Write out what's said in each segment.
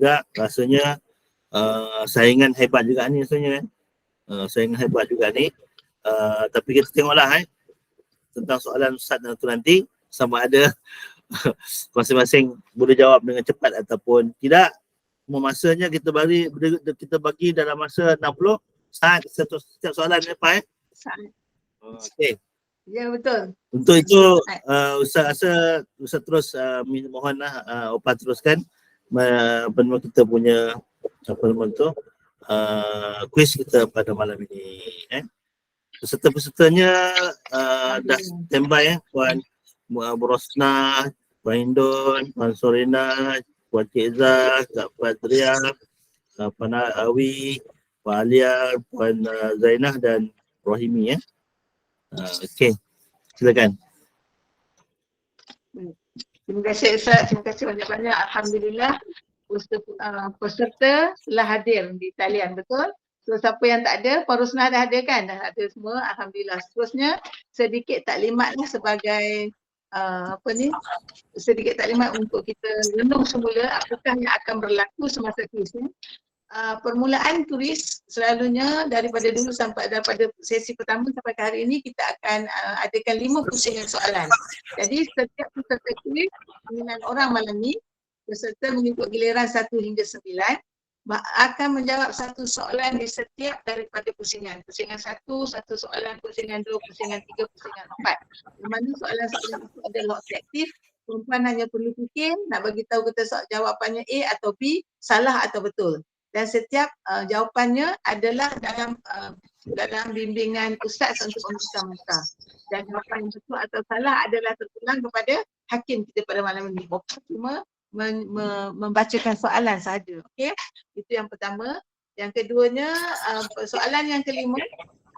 juga rasanya saingan hebat juga ni rasanya kan. Saingan hebat juga ni. Tapi kita tengoklah tentang soalan Ustaz nanti sama ada masing-masing boleh jawab dengan cepat ataupun tidak. Masanya kita bagi dalam masa 60 saat setiap soalan apa Saat. Okey. Ya, betul. Untuk itu Ustaz terus mohonlah Opah teruskan kita punya apa nama tu kuis kita pada malam ini peserta-pesertanya dah standby Puan Rosna, Puan Indon, Puan Sorina, Puan Cik Zah, Kak Fadria, Puan Awi, Puan Alia, Puan Zainah dan Rohimi okey, silakan. Terima kasih Ustaz, terima kasih banyak-banyak. Alhamdulillah peserta telah hadir di talian, betul? So siapa yang tak ada, Puan Rosnah dah ada kan? Dah ada semua, Alhamdulillah. Seterusnya sedikit taklimat lah sebagai sedikit taklimat untuk kita renung semula apakah yang akan berlaku semasa kuis ni. Permulaan tulis selalunya daripada dulu daripada sesi pertama sampai ke hari ini kita akan adakan 5 pusingan soalan. Jadi setiap peserta kuis 9 orang malam ni, peserta mengikut giliran 1 hingga 9 akan menjawab satu soalan di setiap daripada pusingan. Pusingan 1, satu soalan, pusingan 2, pusingan 3, pusingan 4. Di mana soalan-soalan itu adalah objektif. Perempuan hanya perlu fikir nak bagi tahu kita jawapannya A atau B, salah atau betul. Dan setiap jawapannya adalah dalam bimbingan ustaz untuk memuka-muka. Dan jawapan yang betul atau salah adalah terpulang kepada hakim kita pada malam ini. Cuma membacakan soalan sahaja. Okey, itu yang pertama. Yang keduanya, soalan yang kelima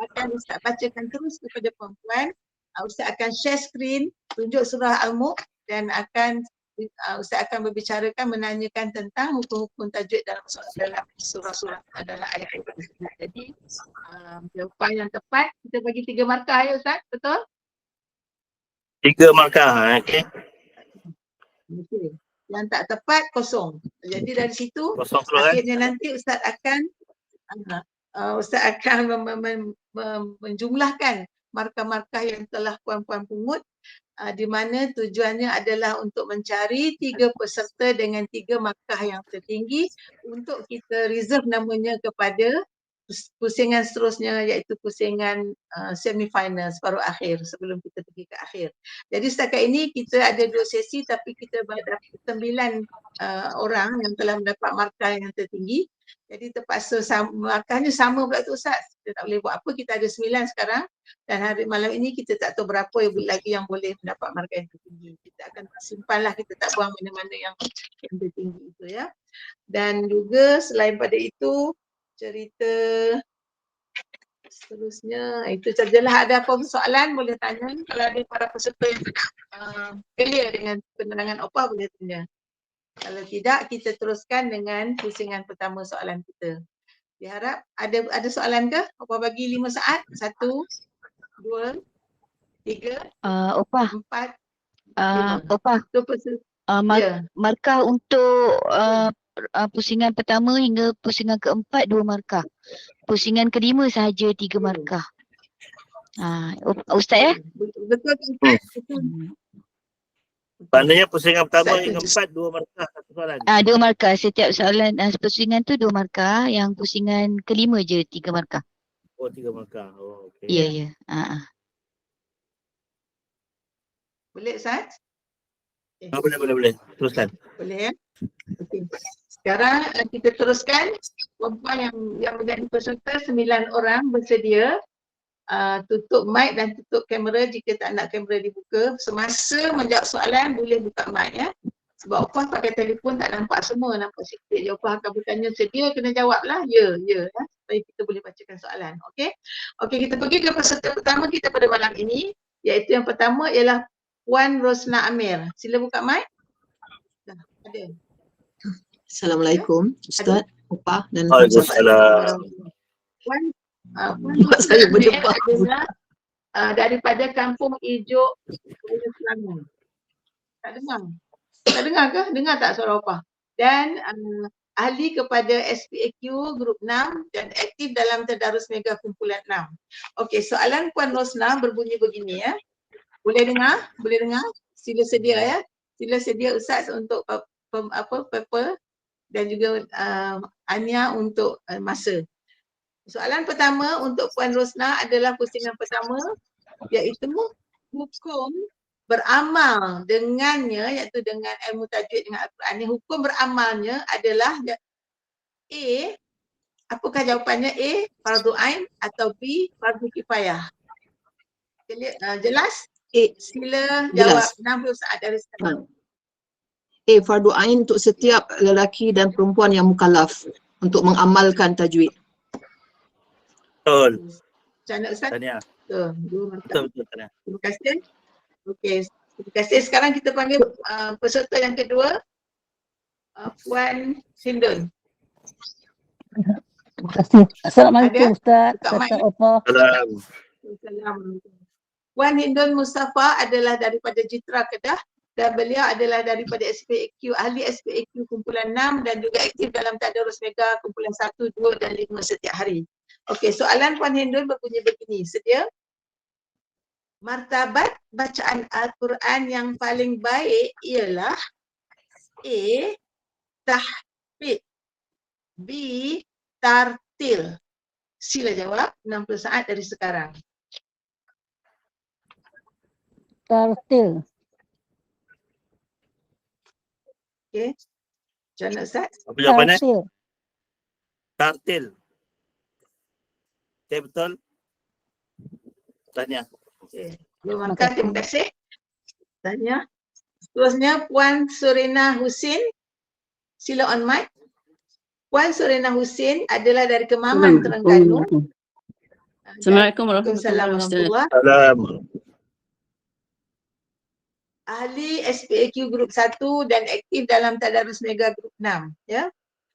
akan ustaz bacakan terus kepada perempuan. Ustaz akan share screen, tunjuk surah Al-Mulk dan Ustaz akan berbicarakan, menanyakan tentang hukum-hukum tajwid dalam surah-surah adalah ayat-ayat tersebut. Jadi jawapan yang tepat kita bagi 3 markah ya Ustaz, betul? 3 markah, okey. Okey. Yang tak tepat kosong. Jadi dari situ akhirnya nanti Ustaz akan menjumlahkan markah-markah yang telah puan-puan pungut. Di mana tujuannya adalah untuk mencari 3 peserta dengan 3 markah yang tertinggi untuk kita reserve namanya kepada pusingan seterusnya iaitu pusingan semi-final separuh akhir sebelum kita pergi ke akhir. Jadi setakat ini kita ada 2 sesi tapi kita dapat 9 orang yang telah mendapat markah yang tertinggi. Jadi terpaksa markahnya sama pula tu Ustaz. Kita tak boleh buat apa, kita ada 9 sekarang dan hari malam ini kita tak tahu berapa lagi yang boleh mendapat markah yang tertinggi. Kita akan simpanlah, kita tak buang mana-mana yang tertinggi itu ya. Dan juga selain pada itu cerita seterusnya itu sajalah. Ada apa soalan boleh tanya. Kalau ada para peserta yang clear dengan penerangan Opah boleh tanya. Kalau tidak kita teruskan dengan pusingan pertama soalan kita. Diharap ada soalan ke? Opah bagi 5 saat. 1, 2, 3, Opah 4, 5. Opah markah untuk pusingan pertama hingga pusingan keempat 2 markah. Pusingan kelima sahaja 3 markah. Ustaz Betul. Maknanya pusingan pertama hingga 4 2 markah satu soalan. 2 markah setiap soalan. Pusingan tu 2 markah, yang pusingan kelima je 3 markah. Oh 3 markah. Oh okey. Ya. Boleh Ustaz? Boleh. Teruskan. Boleh ya? Okey. Sekarang kita teruskan. Perempuan yang menjadi peserta 9 orang bersedia tutup mic dan tutup kamera jika tak nak kamera dibuka. Semasa menjawab soalan boleh buka mic ya. Sebab Opah pakai telefon tak nampak semua, nampak sikit je. Opah akan bertanya sedia, kena jawab lah ya supaya kita boleh bacakan soalan. Okey, kita pergi ke peserta pertama kita pada malam ini, iaitu yang pertama ialah Puan Rosna Amir. Sila buka mic. Dah ada. Assalamualaikum Ustaz, Opah dan Waalaikumsalam. Puan saya berjumpa daripada Kampung Ijuk, Kuala Selangor. Tak dengar ke? Dengar tak suara Opah? Dan ahli kepada SPAQ grup 6 dan aktif dalam tadarus mega kumpulan 6. Okey, soalan Puan Rosna berbunyi begini ya. Boleh dengar? Boleh dengar? Sila sedia ya. Sila sedia Ustaz untuk paper dan juga Ania untuk masa. Soalan pertama untuk Puan Rosna adalah pusingan pertama, iaitu hukum beramal dengannya, iaitu dengan ilmu tajwid dengan Al-Quran ni, hukum beramalnya adalah A, apakah jawapannya? A, fardu ain atau B, fardu kifayah? Jelas? Sila jawab. 60 saat dari sekarang. A, fardu ain untuk setiap lelaki dan perempuan yang mukallaf untuk mengamalkan tajwid. Betul. Macam mana Ustaz? Tahniah. Betul. Betul Tahniah. Terima kasih. Okey, terima kasih. Sekarang kita panggil peserta yang kedua, Puan Hindun. Terima kasih. Assalamualaikum Ustaz. Buka mic. Serta Opah. Salam. Assalamualaikum. Puan Hindun Mustafa adalah daripada Jitra Kedah dan beliau adalah daripada SPAQ, ahli SPAQ kumpulan 6 dan juga aktif dalam tadarus mega kumpulan 1, 2 dan 5 setiap hari. Okey, soalan Puan Hindun berbunyi begini. Sedia? Martabat bacaan Al-Quran yang paling baik ialah A, tahfidz, B, tartil. Sila jawab 60 saat dari sekarang. Tartil. Okey. Macam mana Ustaz? Apa jawapannya? Tartil. Tartil. Okay, betul. Tahniah. Okey. Terima kasih. Tanya. Seterusnya Puan Surina Husin. Sila on mic. Puan Surina Husin adalah dari Kemaman, Terengganu. Assalamualaikum warahmatullahi wabarakatuh. Salam. Ahli SPAQ grup 1 dan aktif dalam tadarus mega grup 6 ya.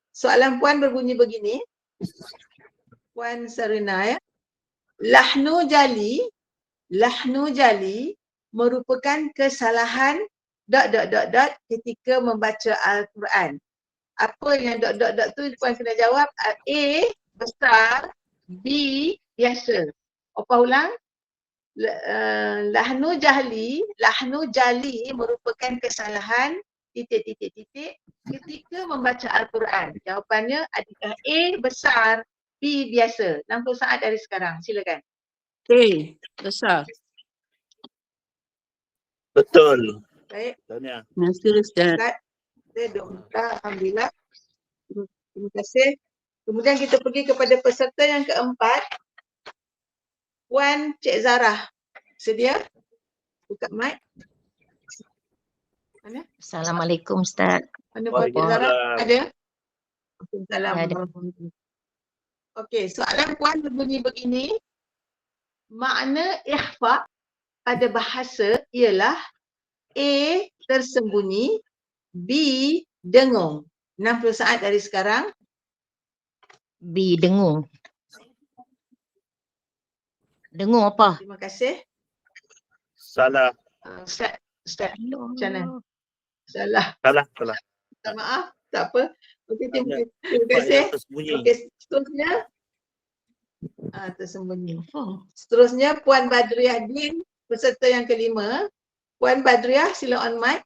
Soalan Puan berbunyi begini. Puan Sarina ya. Lahnu jali merupakan kesalahan ... ketika membaca Al-Quran. Apa yang ... tu Puan kena jawab. A, besar, B, biasa. Opah ulang. Lahnu jali merupakan kesalahan ... ketika membaca Al-Quran. Jawapannya adakah A, besar, B, biasa. 60 saat dari sekarang. Silakan. A, besar. Betul. Baik. Tahniah. Terima kasih Ustaz. Ustaz, saya doa, alhamdulillah. Terima kasih. Kemudian kita pergi kepada peserta yang keempat. Puan Cik Zarah. Sedia? Buka mic. Mana? Assalamualaikum Ustaz. Mana Puan Cik Zarah? Ada? Assalamualaikum. Ada. Okey, soalan Puan berbunyi begini. Makna ikhfa pada bahasa ialah A, tersembunyi, B, dengung. 60 saat dari sekarang. B, dengung. Dengung apa? Terima kasih. Salah. Ustaz, macam mana? Salah. Salah. Minta maaf, tak apa. Okey, terima Tempat kasih. yang tersembunyi. Okey, seterusnya. Tersembunyi. Seterusnya Puan Badriah Din, peserta yang kelima. Puan Badriah, sila on mic.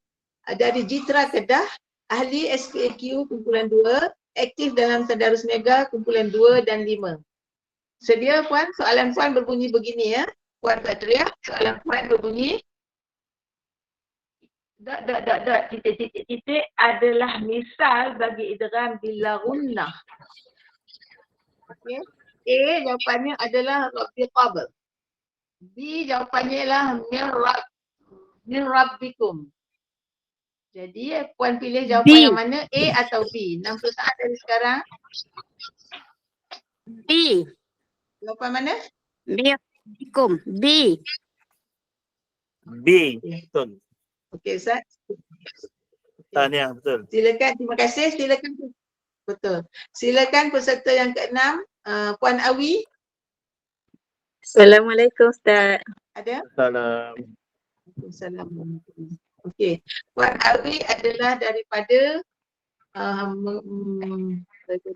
Dari Jitra Kedah, ahli SPAQ kumpulan 2, aktif dalam tadarus mega kumpulan 2 dan 5. Sedia Puan? Soalan Puan berbunyi begini ya. Puan Badriah, soalan Puan berbunyi titik adalah misal bagi idgham bila gunnah. Okey. A, jawapannya adalah Rabbi qabl. B, jawapannya ialah min rabbikum. Jadi Puan pilih jawapan B. yang mana, A atau B? 60 saat dari sekarang. B. Jawapan mana? Assalamualaikum. B. B. Betul. Okey Ustaz. Tahniah. Betul. Silakan, terima kasih. Silakan. Betul. Silakan peserta yang keenam, Puan Awi. Assalamualaikum Ustaz. Ada? Salam. Assalamualaikum. Okey. Puan Awi adalah daripada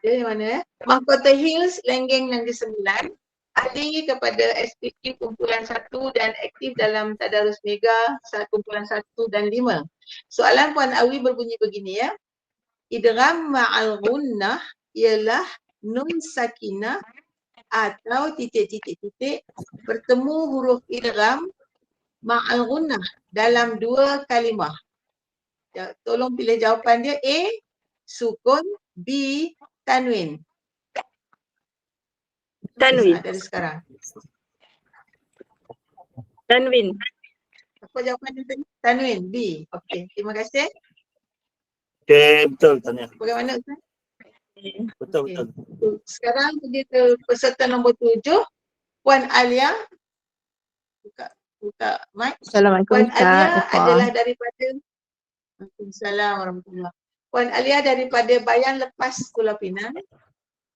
Dia yang mana Mahkota Hills, Lenggeng Negeri Sembilan ahli kepada SPQ kumpulan 1 dan aktif dalam Tadarus Mega kumpulan 1 dan 5. Soalan Puan Awi berbunyi begini ya. Idgham ma'al gunnah ialah nun sakinah atau titik-titik-titik bertemu huruf idgham ma'al gunnah dalam dua kalimah. Tolong pilih jawapan dia. A. Sukun. B. Tanwin. Tanwin. Dari sekarang. Tanwin. Apa jawapan dia tadi? Tanwin. B. Okey. Terima kasih. Okey, betul Tania. Bagaimana Ustaz? Betul, Okey. betul. Sekarang pergi ke peserta nombor 7. Puan Alia. Buka mic. Assalamualaikum Puan Alia Ustaz. adalah daripada Waalaikumsalam warahmatullahi. Puan Alia daripada Bayan Lepas Pulau Pinang.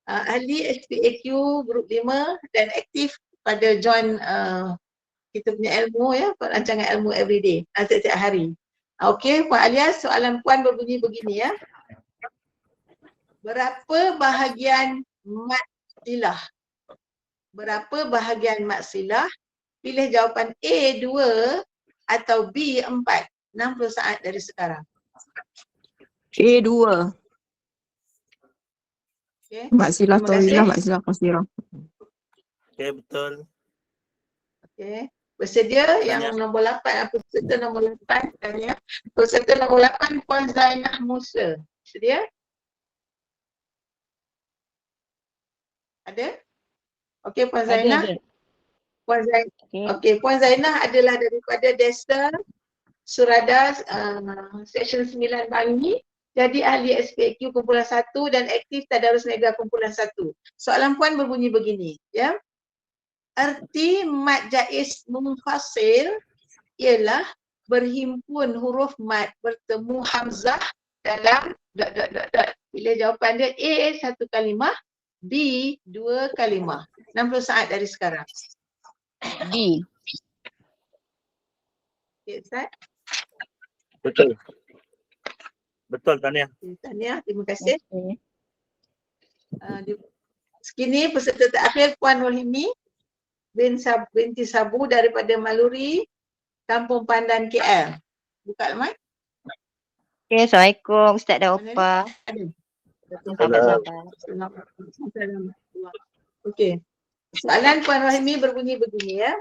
Ahli SPAQ Grup 5 dan aktif pada join kita punya ilmu ya, perancangan ilmu everyday, setiap hari. Okey, Puan Alia, soalan Puan berbunyi begini ya. Berapa bahagian mat silah? Berapa bahagian mat silah? Pilih jawapan A 2 atau B 4. 60 saat dari sekarang. A2. Okey. Maksilah Terima kasih. tawilah, maksilah qasirah. Okey, betul. Okey. Bersedia yang nombor 8, peserta nombor 8 tanya. Peserta nombor 8 Puan Zainah Musa. Sedia? Ada? Okey, Puan Zainah. Puan Zainah. Okey, Puan Zainah adalah daripada Desa Surada Seksyen 9 Bangi. Jadi ahli SPAQ kumpulan 1 dan aktif Tadarus Mega kumpulan 1. Soalan Puan berbunyi begini, ya. Erti mad jaiz munfasil ialah berhimpun huruf mad bertemu hamzah dalam ... Pilih jawapan dia. A 1 kalimah, B 2 kalimah. 60 saat dari sekarang. B. Okey, Ustaz. Betul. Betul Tania. Tania, terima kasih. Sekini peserta terakhir Puan Rohimi binti Sabu daripada Maluri, Kampung Pandan KL. Buka mic. Okay, Assalamualaikum Ustaz dan Mana Opah. Ada. Sahabat-sahabat. Okey. Soalan Puan Rohimi berbunyi begini ya.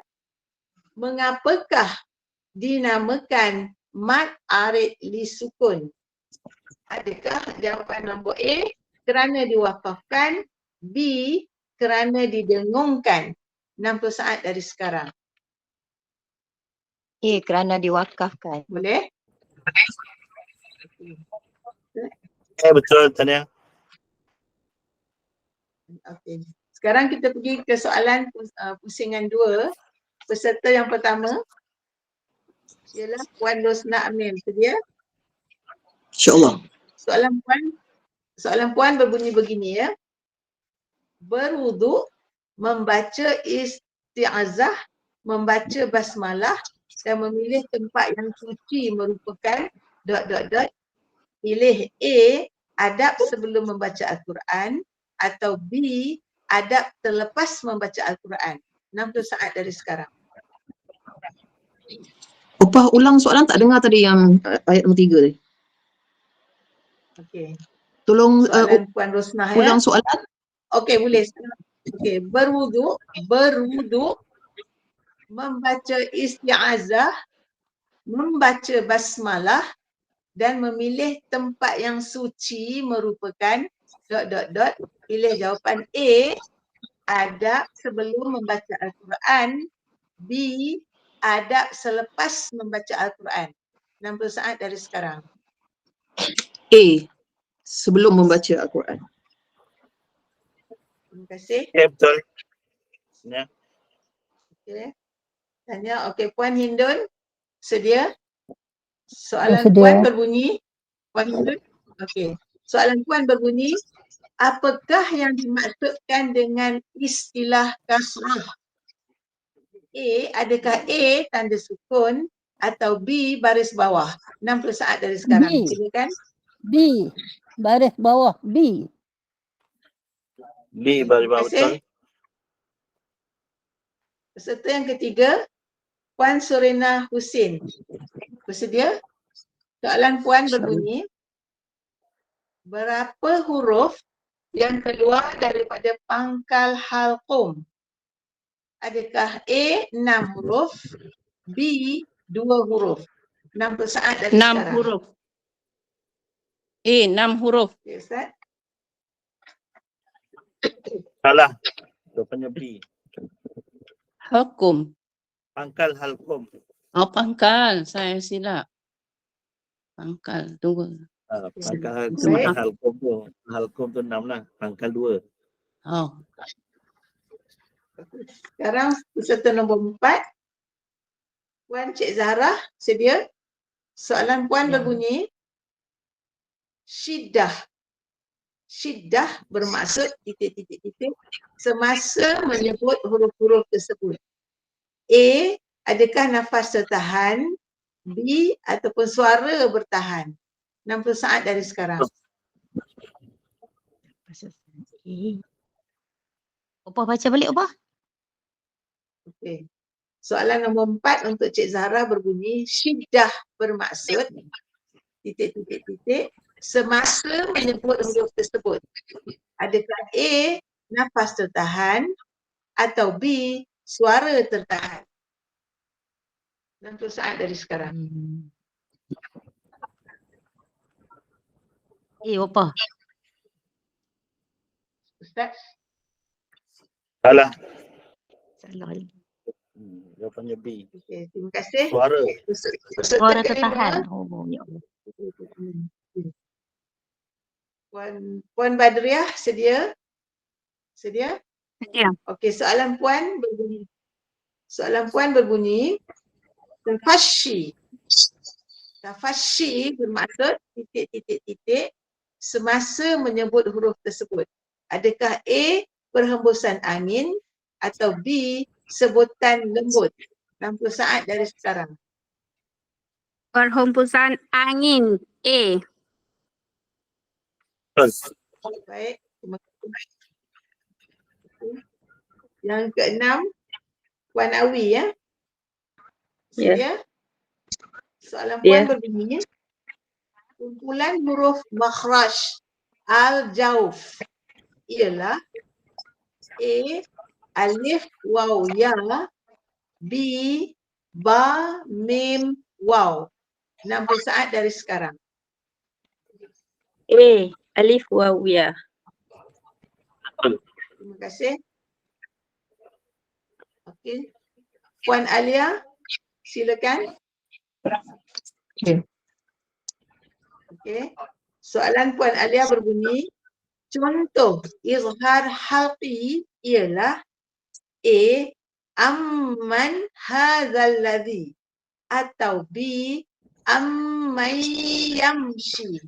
Mengapakah dinamakan mad arid li sukun? Adakah jawapan nombor A kerana diwakafkan, B kerana didengungkan? 60 saat dari sekarang. Kerana diwakafkan. Boleh? Betul Tania. Okey. Sekarang kita pergi ke soalan pusingan 2. Peserta yang pertama ialah Puan Rosna Amin. Sedia? InsyaAllah. Soalan Puan berbunyi begini ya. Berwuduk, membaca isti'azah, membaca basmalah dan memilih tempat yang suci merupakan ... Pilih A, adab sebelum membaca Al-Quran atau B, adab terlepas membaca Al-Quran. 60 saat dari sekarang. Opah ulang soalan, tak dengar tadi yang ayat nombor 3 tadi. Okey. Tolong Soalan Puan Rosnah ya. ulang soalan. Okey, boleh. Okey, berwuduk, membaca isti'azah, membaca basmalah dan memilih tempat yang suci merupakan ... Pilih jawapan A, adab sebelum membaca Al-Quran, B, adab selepas membaca Al-Quran. 60 saat dari sekarang. A, sebelum membaca Al-Quran. Terima kasih. Betul. Ya. Okey. Tanya, okey, Puan Hindun, sedia? Soalan Sedia. Puan berbunyi, Puan Hindun, okey. Soalan Puan berbunyi, apakah yang dimaksudkan dengan istilah kasrah? A, adakah A tanda sukun atau B baris bawah? 60 saat dari sekarang. B. Silakan. B. Baris bawah B. B baris Terima bawah kasih. betul. Peserta yang ketiga, Puan Surina Husin. Bersedia? Soalan Puan berbunyi, berapa huruf yang keluar daripada pangkal halqum? Adakah A 6 huruf, B 2 huruf? 60 saat dari 6 sekarang. huruf. 6 huruf. Okay, Ustaz. Salah. Jawapannya B. Hukum. Pangkal halqum. Oh, pangkal. Saya silap. Pangkal. Tunggu. Pangkal Baik. halqum tu. Halqum tu 6 lah. Pangkal 2. Oh. Sekarang peserta nombor 4. Puan Cik Zahra, sedia? Soalan Puan berbunyi, syiddah. Syiddah bermaksud titik-titik-titik semasa menyebut huruf-huruf tersebut. A, adakah nafas tertahan? B, ataupun suara bertahan? 60 saat dari sekarang. Opah baca balik, Opah. Okey. Soalan nombor 4 untuk Cik Zahra berbunyi, syiddah bermaksud titik-titik-titik semasa menyebut huruf tersebut. Adakah A, nafas tertahan, atau B, suara tertahan? 60 saat dari sekarang. Opah. Ustaz? Salah. Salah. Jawapannya B. Okey, terima kasih. Suara. Peserta Suara kelima, tertahan. Oh, ya Allah. Puan Badriah, sedia? Sedia? Ya. Okey, soalan Puan berbunyi. Tafashi. Tafashi bermaksud titik-titik-titik semasa menyebut huruf tersebut. Adakah A, perhembusan angin, atau B, sebutan lembut? 60 saat dari sekarang. Perhembusan angin. A. Baik, terima kasih. Yang keenam, Puan Awi ya. Sedia? Soalan Puan berbunyi, kumpulan huruf makhraj al-jauf ialah A, alif, waw, ya, B, ba, mim, waw. 60 saat dari sekarang. A. Alif waw ya. Terima kasih. Okey. Puan Alia, silakan. Okey. Soalan Puan Alia berbunyi, contoh izhar halqi ialah A, amman hadzal ladzi, atau B, amman yamshi.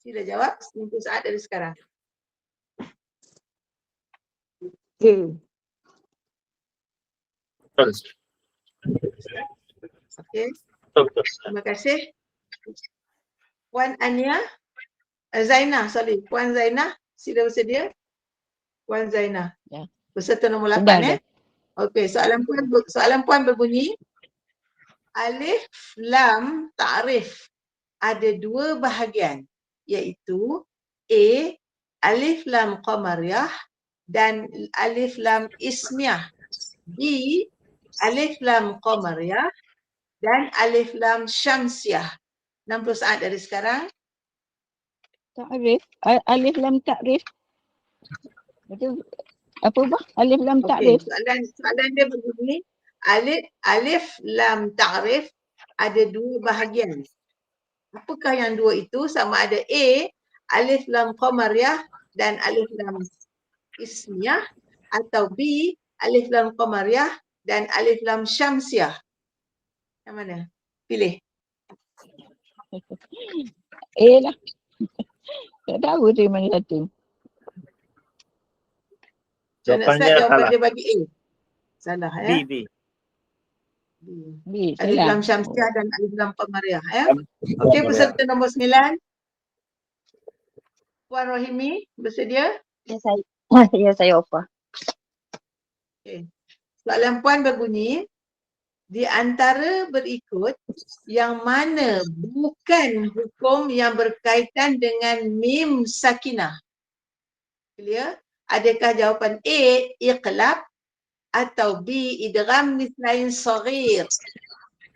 Sila jawab 90 saat dari sekarang. Okey. Terima kasih. Puan Ania, Zainah, Puan Zainah, sila bersedia? Puan Zainah. Ya. Peserta nombor 8 Sudah. Okey, soalan Puan berbunyi, alif lam ta'rif ada dua bahagian, iaitu A, alif lam qamariyah dan alif lam ismiyah. B, alif lam qamariyah dan alif lam syamsiyah. 60 saat dari sekarang. Ta'rif. Alif lam ta'rif. Betul. Apa bah? Alif lam Okey, ta'rif. soalan dia berbunyi, alif lam ta'rif ada dua bahagian. Apakah yang dua itu? Sama ada A, alif lam qamariyah dan alif lam ismiyah, atau B, alif lam qamariyah dan alif lam syamsiyah. Yang mana? Pilih. Lah. Tak tahu tu mana satu. Jawapannya Jawapan salah. dia bagi A. Salah ya. B. B. Alif Salah. lam syamsiyah dan alif lam qamariyah ya. Qamariyah. Okey, peserta nombor 9. Puan Rohimi bersedia? Ya saya. Ya saya Opah. Okay. Soalan Puan berbunyi, di antara berikut yang mana bukan hukum yang berkaitan dengan mim sakinah? Clear? Adakah jawapan A, iqlab, atau B, idgham mithlain saghir?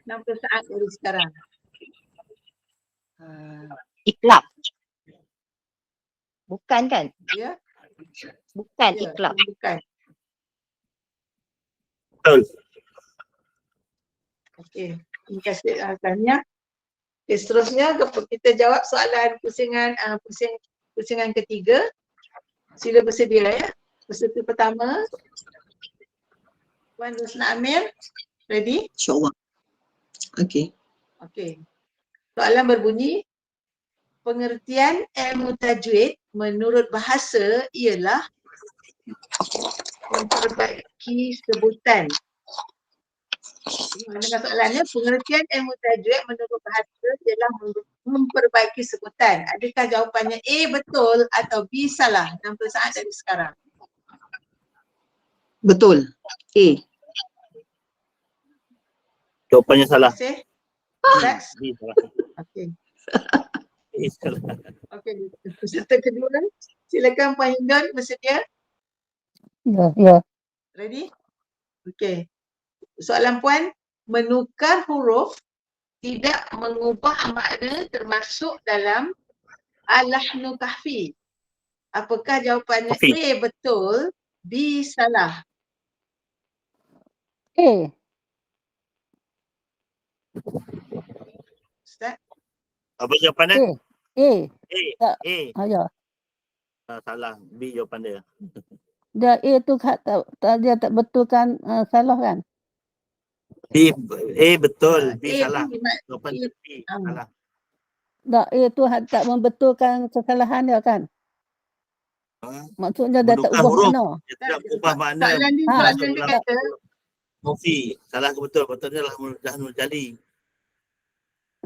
60 saat dari sekarang. Iklab. Bukan kan? Ya? Bukan Ya, iklab. bukan. Betul. Okey. Terima kasih Tania. Okay, seterusnya kita jawab soalan pusingan ketiga. Sila bersedia ya. Peserta pertama. Puan Rusna Amir. Ready? InsyaAllah. Okey. Okey. Soalan berbunyi, pengertian ilmu tajwid menurut bahasa ialah memperbaiki sebutan. Dengan soalannya, pengertian ilmu tajwid menurut bahasa ialah memperbaiki sebutan. Adakah jawapannya A betul atau B salah? 60 saat dari sekarang. Betul. A. Jawapannya salah. Terima kasih. Next. B salah. Okey. A salah. Okey. Peserta kedua, silakan Puan Hindun bersedia. Ya. Ready? Okey. Soalan Puan, menukar huruf tidak mengubah makna termasuk dalam al-lahnu kahfi. Apakah jawapannya Kahfi. A betul, B salah? Ustaz? Apa jawapannya? A. A. A. Ya. Salah. B jawapan dia. Dia A tu dia tak betulkan salah kan? B. A betul. B A salah. tu Jawapan dia B. Salah. Tak, A tu tak membetulkan kesalahan dia kan? Maksudnya dia tak Menukar ubah huruf. makna. Dia tidak ubah makna. Soalan dia, Ha. soalan dia kata, Mofi. Salah ke betul? Betulnya Lahnul Jali.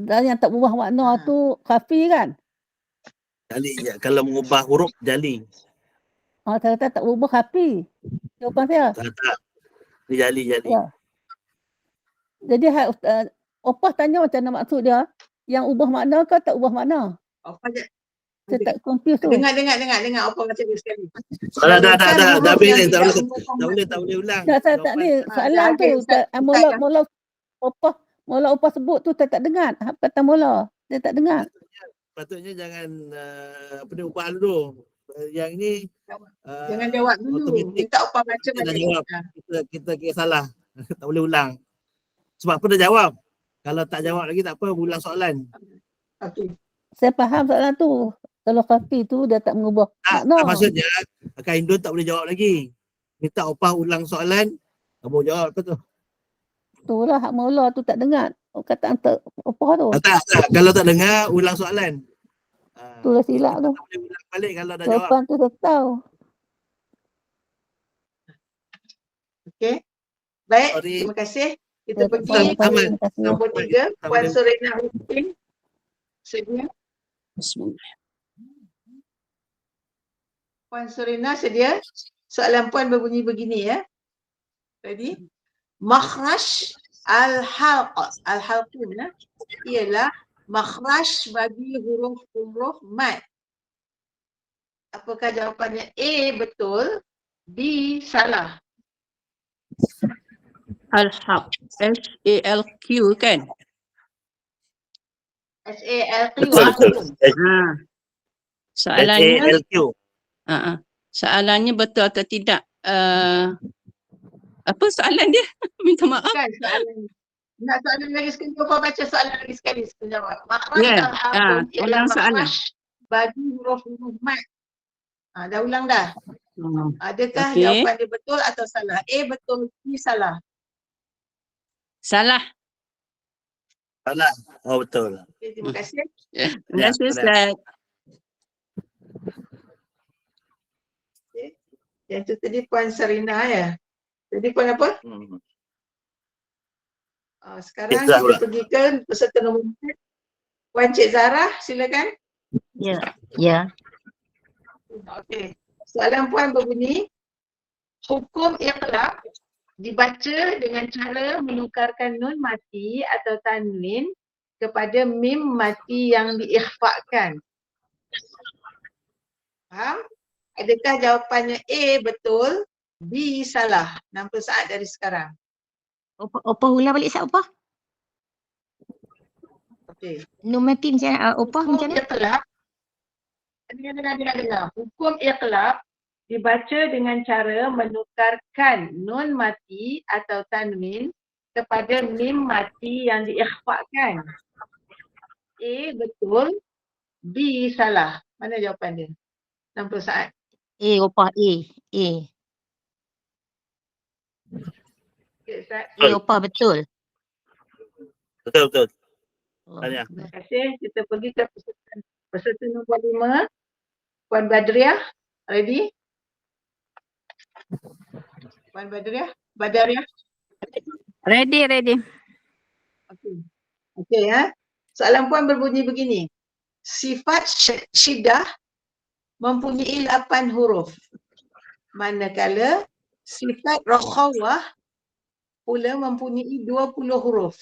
Dan yang tak ubah makna Ha. tu kafi kan? Jali. Ya. Kalau mengubah huruf, Jali. Saya kata tak ubah kafi. Jawapan saya. Tak. Dia Jali. Ya. Jadi Opah tanya macam mana maksud dia? Yang ubah makna ke tak ubah makna? apa je? Saya tak confuse tu. Dengar. Apa macam ni sekali. Dah huruf yang habis. tidak Tak boleh ulang. Tak, saya tak ni. Soalan dah tu. habis, Ustaz. Mula Opah sebut tu saya tak dengar. Apa kata mula? Saya tak dengar. Patutnya jangan ubah dulu. Yang ni Jangan jawab dulu. automatik. Minta Opah baca Kita dah balik. jawab. Kita kira salah. Tak boleh ulang. Sebab apa dah jawab? Kalau tak jawab lagi tak apa, ulang soalan. Okey. Saya faham soalan tu. Kalau kafi tu dia tak mengubah makna. Maksudnya Kak Indun tak boleh jawab lagi. Minta Opah ulang soalan, kamu jawab apa tu? Itulah hak mula tu tak dengar. Kata antar Opah tu. Tak. Kalau tak dengar, ulang soalan. Itulah silap tu. Tak boleh ulang balik kalau dah jawab. Jawapan tu saya tahu. Okey. Baik, Sorry. terima kasih. Kita Saya pergi tak faham. Aman. Terima kasih. nombor 3, Puan Surena Husin. Sedia? Bismillah. Puan Surena sedia? Soalan Puan berbunyi begini ya. Ready? Makhraj al-halqun ialah makhraj bagi huruf-huruf mad. Apakah jawapannya A betul, B salah? Al-Haq. S-A-L-Q kan? S-A-L-Q. Betul. Soalannya, SALQ. soalannya betul atau tidak? Apa soalan dia? Minta maaf. Kan soalan. Nak soalan lagi sekali, Opah baca soalan lagi sekali sebelum jawab. Makhraj Ya, al-halqun ialah ulang soalan. makhraj bagi huruf-huruf mad. Dah ulang dah. Adakah Okey. jawapan dia betul atau salah? A betul, B salah. Salah. Salah. Oh betul. Okay, terima kasih. Terima kasih Ustaz. Yang tu tadi Puan Sarina ya. Jadi Puan apa? Sekarang Zahra. kita pergi ke peserta nombor 4. Puan Cik Zahra, silakan. Ya. Ya. Okey. Soalan puan berbunyi, hukum iqlab dibaca dengan cara menukarkan nun mati atau tanwin kepada mim mati yang diikhfakan. Faham? Adakah jawapannya A betul, B salah? 60 saat dari sekarang. Opah ulang balik Ustaz Opah. Okey. Nun mati macam Opah Hukum macam mana? iqlab, dengar. Hukum iqlab dibaca dengan cara menukarkan nun mati atau tanwin kepada mim mati yang diikhfakan. A betul, B salah. Mana jawapan dia? 60 saat. Opah A. Okay, Ustaz. Opah betul. Betul. Oh, Tahniah. Terima kasih. Kita pergi ke peserta nombor 5. Puan Badriah, ready? Puan Badriah? Ready. Okey ya. Soalan puan berbunyi begini. Sifat syiddah mempunyai 8 huruf. Manakala sifat rakhawah pula mempunyai 20 huruf.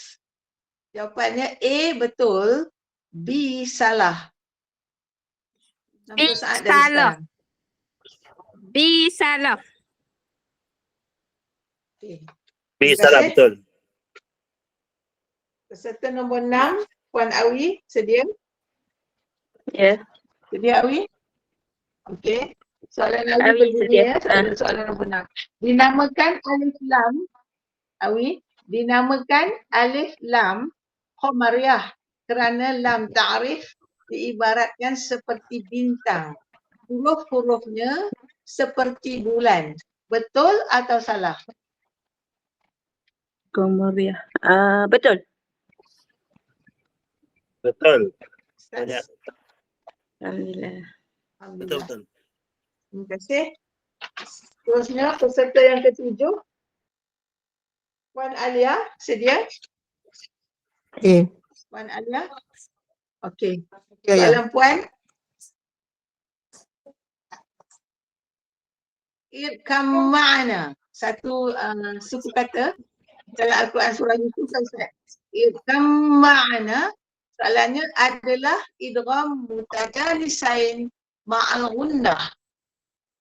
Jawapannya A betul, B salah. 60 saat dari salah. sekarang. B salah. Okey. B Terima salah kasih. betul. Peserta nombor 6, Puan Awi, sedia? Ya. Sedia Awi? Okey. Soalan Awi Awi berbunyi sedia. ya, soalan nombor 6. Dinamakan alif lam, Awi, dinamakan alif lam qamariyah kerana lam ta'rif diibaratkan seperti bintang. Huruf-hurufnya seperti bulan. Betul atau salah? Komoria. Betul. Betul. Ustaz? Tahniah. Alhamdulillah. Alhamdulillah. Betul. Terima kasih. Seterusnya peserta yang ketujuh. Puan Alia, sedia? Puan Alia? Okey. Soalan puan. Irkam ma'ana. Satu suku kata dalam Al-Quran surah Yusuf, Ustaz. Irkam ma'ana. Soalannya adalah idgham mutajanisain ma'al ghunnah.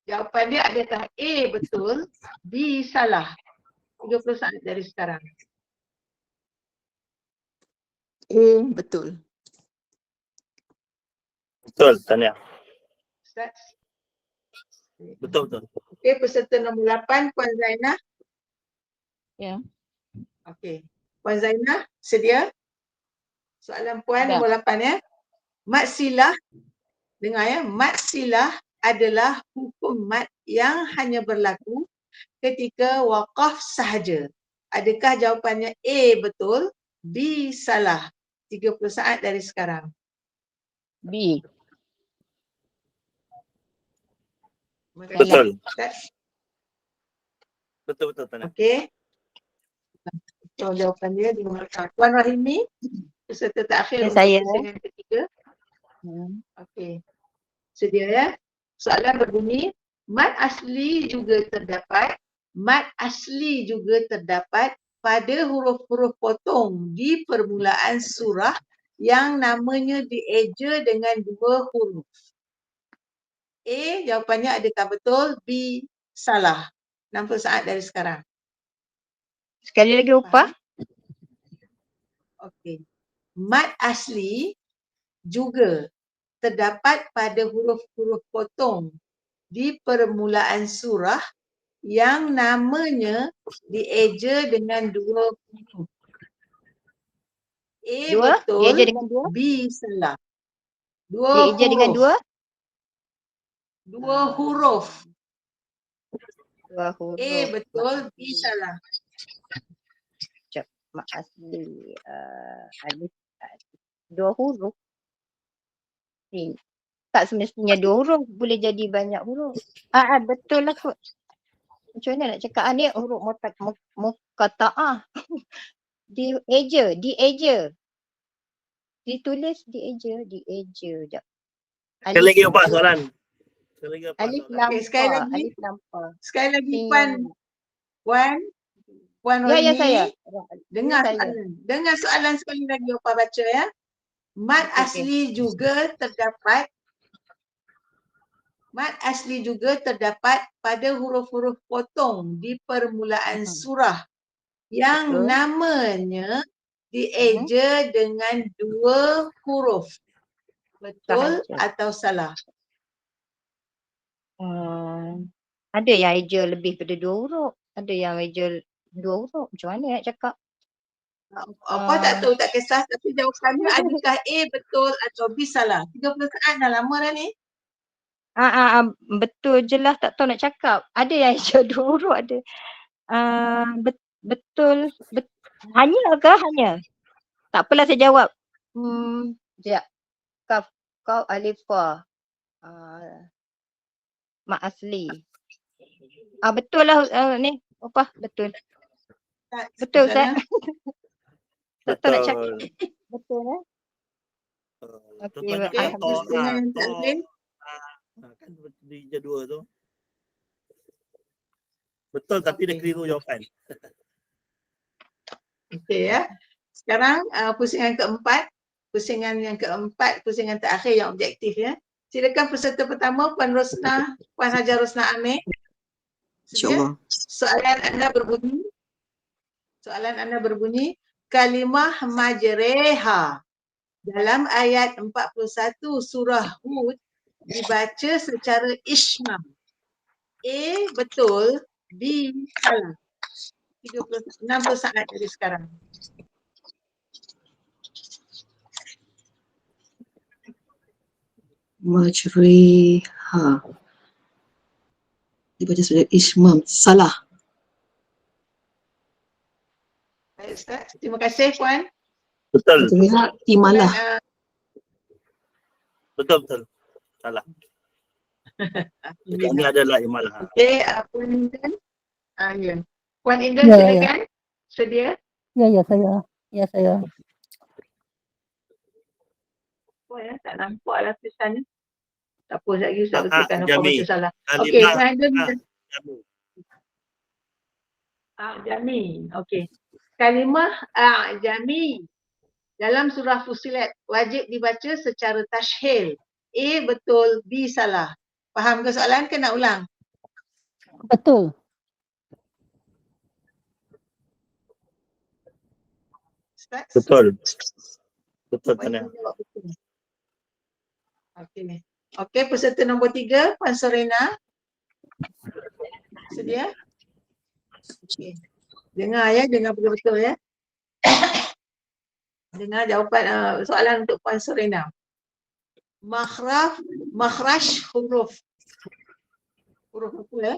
Jawapan dia adakah A betul, B salah. 30 saat dari sekarang. Betul. Betul. Tahniah. Ustaz. Betul. Okey, peserta nombor 8, Puan Zainah. Ya. Okey. Puan Zainah, sedia? Soalan puan Dah. nombor 8 ya. Mat silah, dengar ya, mat silah adalah hukum mat yang hanya berlaku ketika waqaf sahaja. Adakah jawapannya A betul, B salah? 30 saat dari sekarang. B. Terima kasih. Betul. Ustaz. Betul. Tahniah. Okey. So, jawapan dia dimarkah. Puan Rahimi, peserta terakhir Ya, untuk saya. pusingan ketiga. Okey. Sedia ya? Soalan berbunyi, mat asli juga terdapat pada huruf-huruf potong di permulaan surah yang namanya dieja dengan 2 huruf. A jawapannya adakah betul, B salah. 60 saat dari sekarang. Sekali lagi Opah. Okey. Mat asli juga terdapat pada huruf-huruf potong di permulaan surah yang namanya dieja dengan 2 huruf. A Dua? betul, Dieja dengan dua? B salah. 2 Dieja dengan dua? 2 huruf. 2 huruf. A betul, B salah. Mak asli. Alif. 2 huruf. Tak semestinya 2 huruf. Boleh jadi banyak huruf. Betul lah kot. Macam mana nak cakap ni huruf muqatta'ah. Dieja. Ditulis dieja. Sekali Sekali lagi Opah soalan. Sekali lagi apa Alif soalan? Okey, sekali lampa. lagi. Alif lampa. Sekali lagi Sin. Puan Ya, saya. Rohini, dengar saya. soalan. Dengar soalan sekali lagi Opah baca ya. Mad Okey. asli juga terdapat pada huruf-huruf potong di permulaan surah yang Betul. namanya dieja dengan 2 huruf. Betul Sahaja. atau salah? Ada yang eja lebih pada 2 huruf. Ada yang eja 2 huruf. Macam mana nak cakap? Opah tak tahu, tak kisah, tapi jawapannya adakah A betul atau B salah? 30 saat dah lama dah ni. Betul je lah, tak tahu nak cakap. Ada yang eja 2 huruf, ada. Betul. Hanya ke hanya? Tak apalah saya jawab. Sekejap. Kaf alif fa. Mak asli. Betul lah ni. Opah, betul. Betul Ustaz. Tak tahu nak cakap. Betul Okey, Contohnya alhamdulillah. Dengan taklim. kan dia dua tu. Betul tapi dia keliru jawapan. Okey ya. Sekarang pusingan keempat. Pusingan pusingan terakhir yang objektif ya. Silakan peserta pertama Puan Hajar Rosnah Amir. InsyaAllah. Soalan anda berbunyi kalimah majreha dalam ayat 41 surah Hud dibaca secara ismam. A betul, B salah. 60 saat dari sekarang. Majriha. Dibaca sebagai ismam. Salah. Baik Ustaz. Terima kasih Puan. Betul. Majriha imalah. Betul. Salah. Ini adalah imalah. Okey, Puan Indan. Ya. Puan Indan Ya, silakan. Sedia? Ya, saya. Ya, saya. Puan ya, tak nampak lapisan ni. Tak apa, sekejap lagi Ustaz betulkan apa Jami. baca salah. Kalimah Okey, Puan Indan. Jami. Jami. Okey. Kalimah Jami dalam surah Fussilat wajib dibaca secara tashhil. A betul, B salah. Faham ke soalan ke nak ulang? Betul. Ustaz? Betul Puan Tanya. jawab betul. Okey. Okey, peserta nombor 3, Puan Serena. Sedia? Okey. Dengar betul-betul ya. Dengar jawapan soalan untuk Puan Serena. Makhraj huruf apa ya?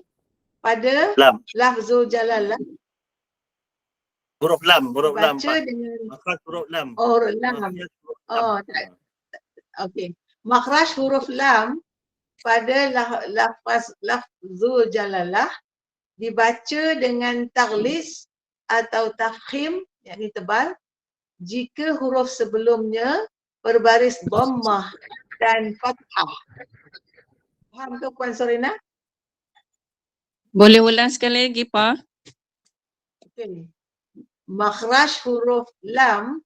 Pada Lam. lafzul jalalah Huruf lam. baca dengan Makhraj huruf lam. lam. Tak. Okey. Makhraj huruf lam pada lafzul jalalah dibaca dengan taghlis atau tafkhim, yakni tebal, jika huruf sebelumnya berbaris dhammah dan fathah. Faham ke Puan Serena? Boleh ulang sekali lagi, Pak? Okey. Makhraj huruf lam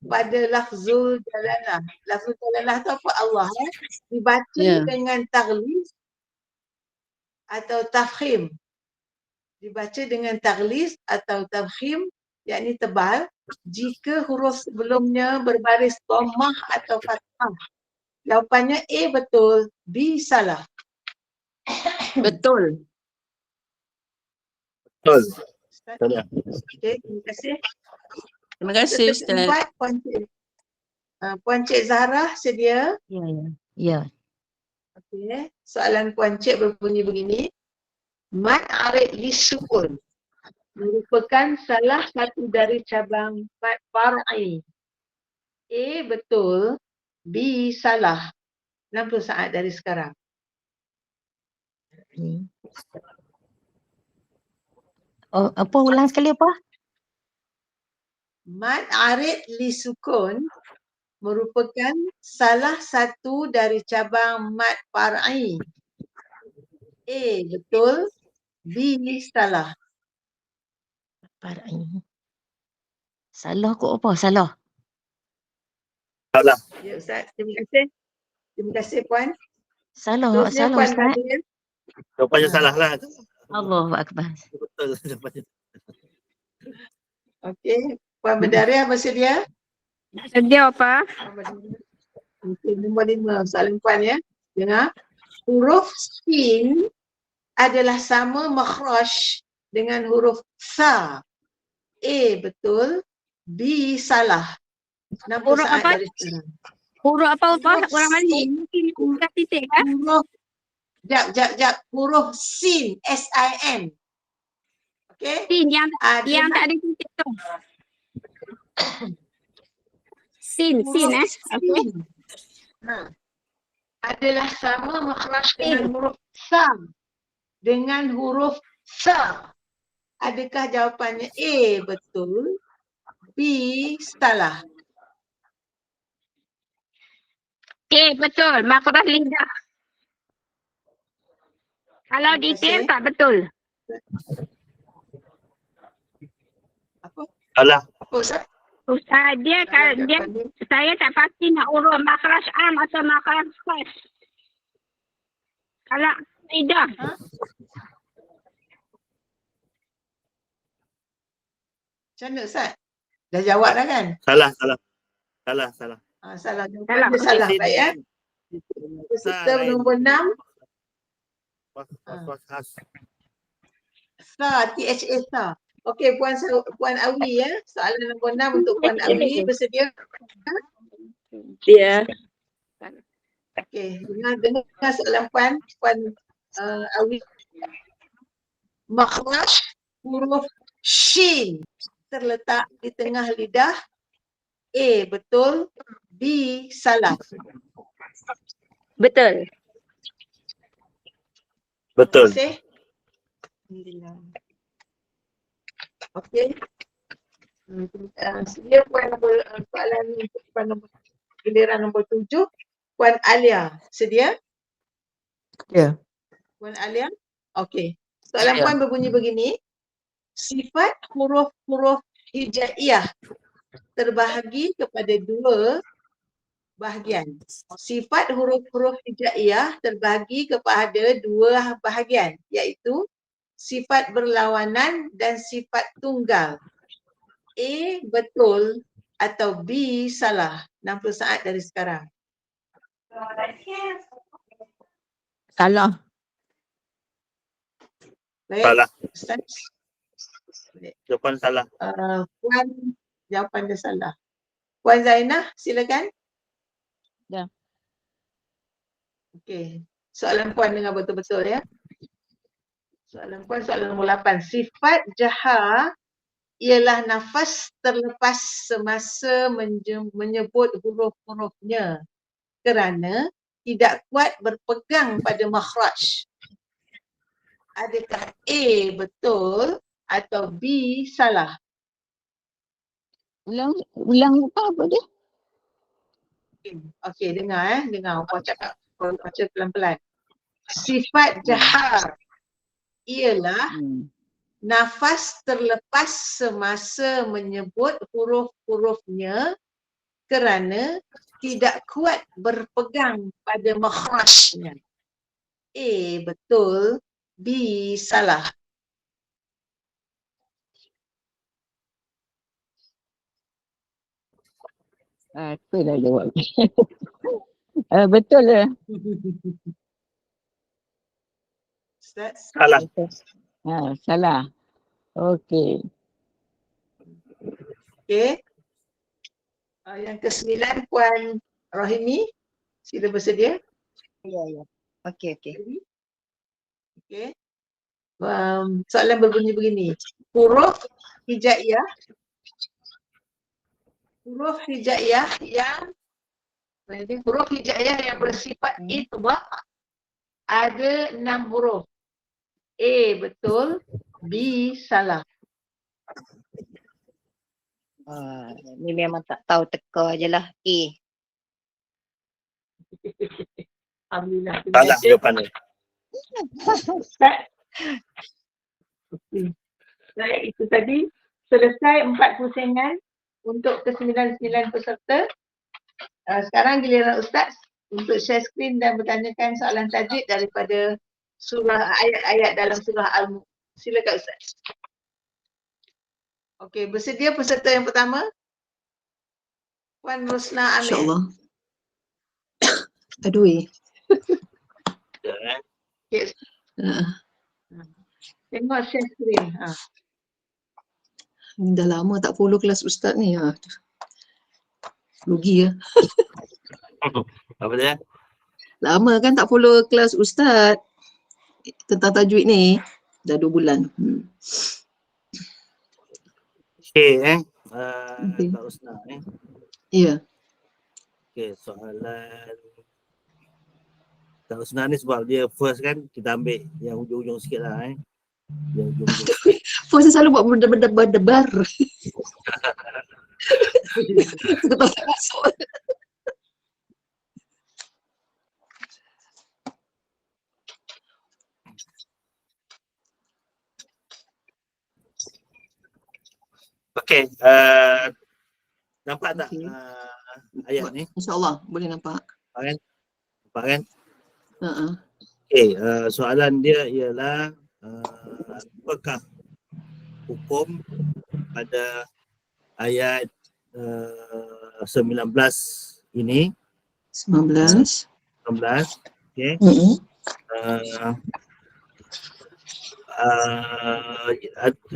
pada lafzul jalalah. Lafzul jalalah tu apa? Allah ya. Dibaca dengan taghlis atau tafkhim. Dibaca dengan taghlis atau tafkhim, yakni tebal, jika huruf sebelumnya berbaris dhammah atau fathah. Jawapannya A betul, B salah. Betul. Tanya. Okey, terima kasih. Terima kasih, Ustaz. Keempat, Puan Cik Zahra sedia? Ya. Okey. Soalan Puan Cik berbunyi begini. Mad arid lisukun merupakan salah satu dari cabang mad far'i. A betul, B salah. 60 saat dari sekarang. Apa ulang sekali apa? Mad arid lisukun merupakan salah satu dari cabang mad far'i. A betul, B salah. Salah kot apa? Salah. Salah. Ya Ustaz, terima kasih. Terima kasih Puan. Salah, Terusnya salah Puan Ustaz. Nadia. Jawapannya salah lah. Allahu Akbar. Betul jawapannya. Okey, Puan Bedaria bersedia? Sedia apa? Okey, nombor 5 soalan Puan ya. Dengar. Huruf sin adalah sama makhraj dengan huruf sa. A betul, B salah. 60 Huruf saat apa? dari sekarang. Huruf apa? Huruf Orang mana? sin. Mungkin bukan titik kan? Huruf jap. Huruf sin, S-I-N. Okey? Sin yang Adalah tak ada titik tu. Sin huruf eh. Okey. sin. Adalah sama makhraj dengan huruf sa. Dengan huruf sa. Adakah jawapannya A betul, B salah? Betul. Makhraj lidah. Kalau Terima detail kasih. tak betul. Apa? Salah. Apa Ustaz? Ustaz, dia Jawapannya. saya tak pasti nak urut makhraj am atau makhraj khas. Kalau lidah. Macam mana Ustaz? Dah jawab dah kan? Salah. Salah. Salah. Salah. Jawapan dia salah. Sin, Baik ya. sin. Peserta lain. nombor 6. Was khas. Sa, THA sa. Okey, Puan Awi ya. Soalan nombor 6 untuk Puan Awi. Bersedia? Ya. Okey, dengar soalan Puan Awi. Makhraj huruf shin terletak di tengah lidah. A betul, B salah. Betul. Betul. Terima kasih. Alhamdulillah. Okey. Sedia Puan nombor soalan untuk Puan nombor giliran nombor 7. Puan Alia, sedia? Ya. Puan Alia? Okey. Soalan Ya. Puan berbunyi begini. Sifat huruf-huruf hijaiyah terbahagi kepada 2 bahagian. Sifat huruf-huruf hijaiyah terbahagi kepada 2 bahagian, iaitu sifat berlawanan dan sifat tunggal. A betul atau B salah. 60 saat dari sekarang. Salah. Baik. Salah. Ustaz. Jawapan salah. Puan jawapan dia salah. Puan Zainah, silakan. Ya. Okey. Soalan Puan dengar betul-betul ya. Soalan Puan soalan nombor 8. Sifat jaha ialah nafas terlepas semasa menyebut huruf-hurufnya kerana tidak kuat berpegang pada makhraj. Adakah A betul atau B salah? Ulang apa dia? Okey, dengar dengar apa cakap. Baca pelan-pelan. Sifat jahar ialah nafas terlepas semasa menyebut huruf-hurufnya kerana tidak kuat berpegang pada makhrajnya. A betul, B salah. Itulah jawab. Betul lah. Ustaz. Salah. Salah. Okey. Okey. Yang ke-9 Puan Rohini, sila bersedia. Ya. Okey. Okey. Soalan berbunyi begini. Huruf hijaiyah yang bersifat itbaq ada 6 huruf. A betul, B salah. Ni memang tak tahu teka je lah. Alhamdulillah. Salah jawapannya. Ustaz. Okey. Baik, itu tadi selesai 4 pusingan untuk ke-99 peserta. Sekarang giliran Ustaz untuk share skrin dan bertanyakan soalan tajwid daripada surah ayat-ayat dalam surah Al-Mulk. Silakan Ustaz. Okey, bersedia peserta yang pertama? Puan Rosna Amir. InsyaAllah. Aduh. Okay. Tengok share screen. Dah lama tak follow kelas Ustaz ni. Rugi ya. Apa dia? Lama kan tak follow kelas Ustaz tentang tajwid ni. Dah 2 bulan. Okay, Okay. Kak Rosna Ya. Okay, soalan Kak Rosna ni sebab dia first kan, kita ambil yang hujung-hujung sikit lah Yang hujung-hujung. First selalu buat berdebar. Kita tak masuk. Okay, nampak tak Okay. ayat ni? InsyaAllah boleh nampak. Nampak kan? Uh-uh. Okay, soalan dia ialah apakah hukum pada ayat 19 ini? 19. 19, okay.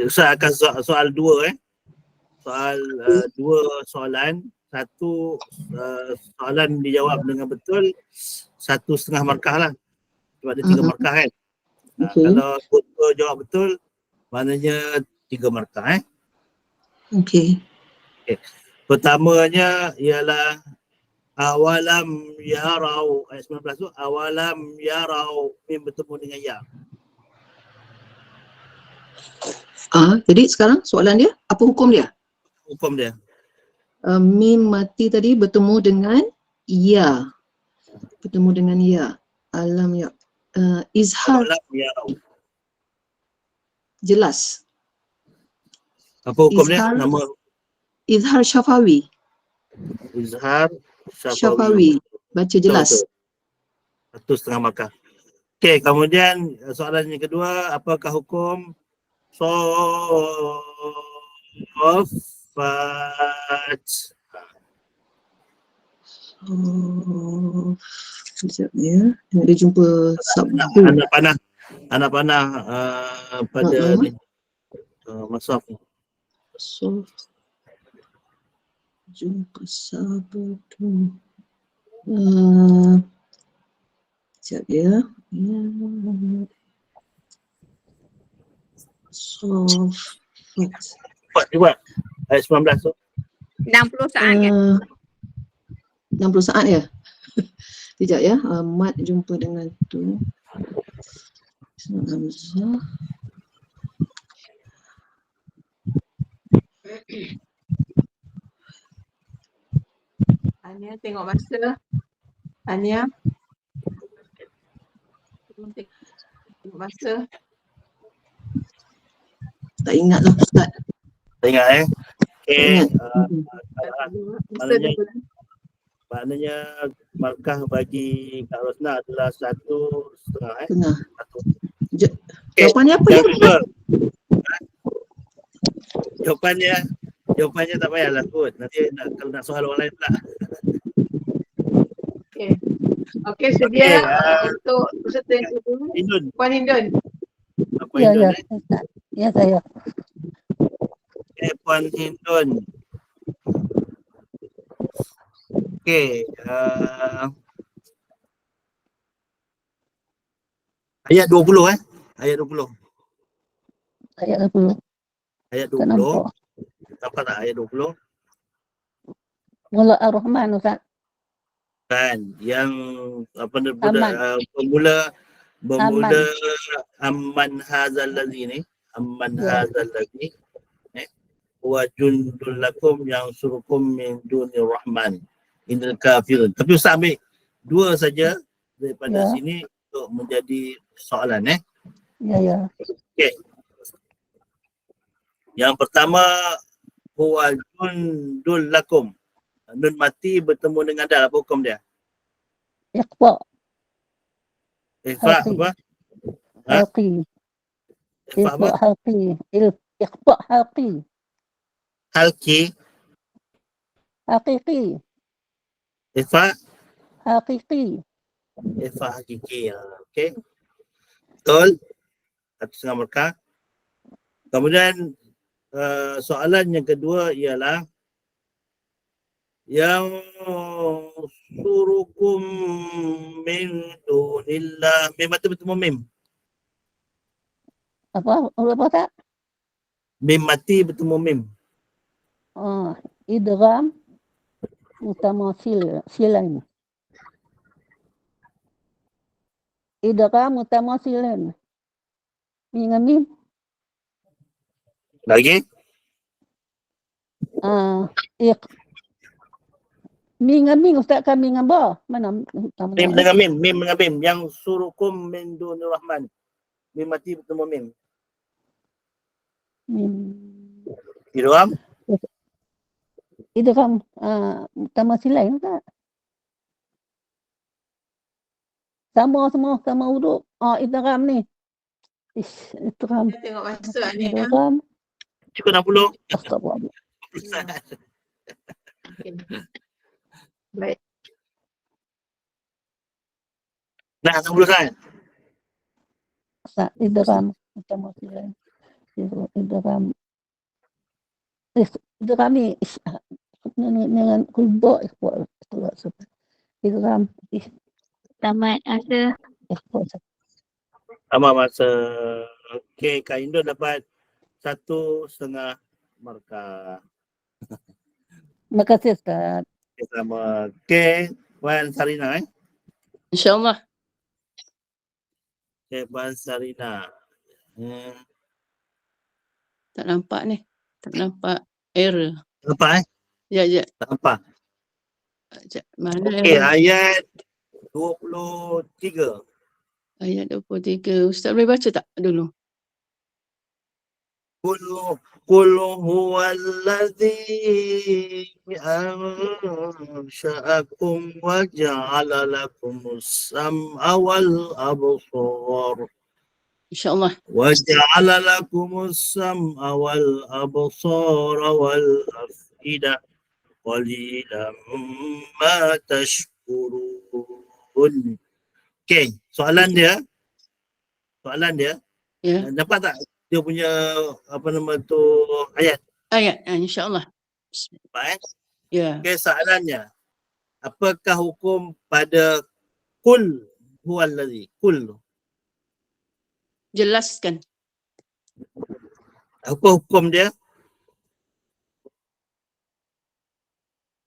Saya akan soal 2 soal 2 soalan. Satu soalan dijawab dengan betul, 1,5 markah lah. Sebab ada 3 markah kan. Okay. Kalau 2 jawab betul, maknanya 3 markah Okay. Pertamanya ialah awalam yarau, ayat 19 tu, awalam yarau mim bertemu dengan ya. Jadi sekarang soalan dia, apa hukum dia? Hukum dia. Mim mati tadi bertemu dengan ya. Bertemu dengan ya. Alam ya. Izhar Awalam yarau. jelas. Apa hukum dia? Izhar- Nama Izhar syafawi. Izhar Syafawi. Baca jelas. 1,5 markah. Okey, kemudian soalan yang kedua, apakah hukum Sofat? Sekejap ya. Dia jumpa sabdu. Anak panah pada ni masaf ni. Sof. Jumpa sabdu. Sekejap ya. Sofat. Buat juga ayat 19 tu. 60 saat kan? 60 saat ya? Sekejap ya. Mat jumpa dengan tu. Hamzah. Ania tengok masa. Ania. Tengok masa. Tak ingat lah Ustaz. Tak ingat Okey. Masa dia Maknanya markah bagi Kak Rosna adalah 1,5 Tengah. Okey. Jawapannya apa Yang ya? kedua. Jawapannya tak payahlah kot. Nanti kalau nak soal orang lain pula. Okey, sedia untuk peserta yang kedua. Hindun. Puan Hindun. Apa Ya, Hindun? ya, Ustaz. Ya, saya. Okey, Puan Hindun. Okey. Ayat 20 Ayat 20. Ayat 20. Ayat Tak 20. nampak. Nampak tak ayat 20? Mula Ar-Rahman Ustaz. Kan yang apa ni Aman. bermula amman hadzal ladzi ni amman Ya. hadzal ladzi wa jundul lakum yang surukum min dunir rahman innal kafirun. Tapi Ustaz ambil 2 saja daripada Ya. sini untuk menjadi soalan Ya. Okey. Yang pertama, huwa jundul lakum. Nun mati bertemu dengan dal, apa hukum dia? Iqba. Ikhfa Halqi. apa? Ha? Halqi. Ikhfa apa? Iqba halqi. Iqba halqi. Halki. Haqiqi. Ikhfa. Haqiqi. Ikhfa hakiki. Okey. Betul. 1.5 markah. Kemudian soalan yang kedua ialah yang surukum min dunillah. Mim mati bertemu mim. Apa? Apa tak? Mim mati bertemu mim. Idgham mutamatsilan. Idgham mutamatsilan. Mim dengan mim. Lagi? Mim dengan mim, Ustaz kan mim dengan ba. Mana? Mim dengan mim. Mim dengan mim. Yang surukum min dunir rahman. Mim mati bertemu mim. Idgham? Idgham mutamatsilan tak? Sama huruf. Idgham ni. Idgham. Tengok masa ni. Idgham. Cukup 60. Astagfirullah. Baik. Dah 60 kan? Idgham mutamatsilan. Idgham. Idgham ni dengan kulba ikhwa. Idgham. Tamat masa. Sama masa. Okey, Kak Indon dapat 1.5 markah. Terima kasih Ustaz. Okay, sama. Okey, Puan Sarina InsyaAllah. Okey, Puan Sarina. Tak nampak ni. Tak nampak error. Nampak Ya. Tak nampak. Sekejap. Mana Okey, error? ayat 23. Ayat 23. Ustaz boleh baca tak dulu? Qul huwallazi ansha'akum wa ja'ala lakumus sam'a wal absar. InsyaAllah. Wa ja'ala lakumus sam'a wal absara wal af'ida qalilan ma tashkurun. Okey, soalan dia. Ya. Dapat tak dia punya apa nama tu ayat? Ayat. InsyaAllah. Nampak Ya. Okey, soalannya. Apakah hukum pada kul huwallazi? Kul. Jelaskan. Apa hukum dia?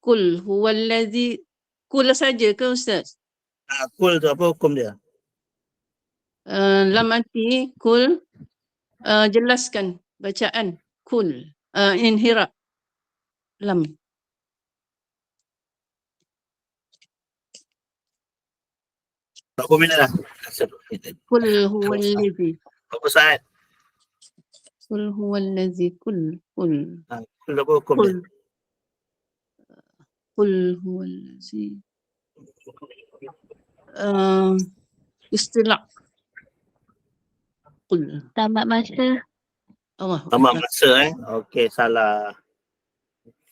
Kul huwallazi. Kul saja ke Ustaz? Kul tu apa hukum dia? Lam mati kul. Jelaskan bacaan kul. Inhirab. Lam. Tak komen dah. Kul huwallazi. Apa saat? Kul huwallazi. Kul. Kul apa hukum dia? Kul huwallazi. Istilah. Kul. Tamat masa. Allah. Tamat masa Okey, salah.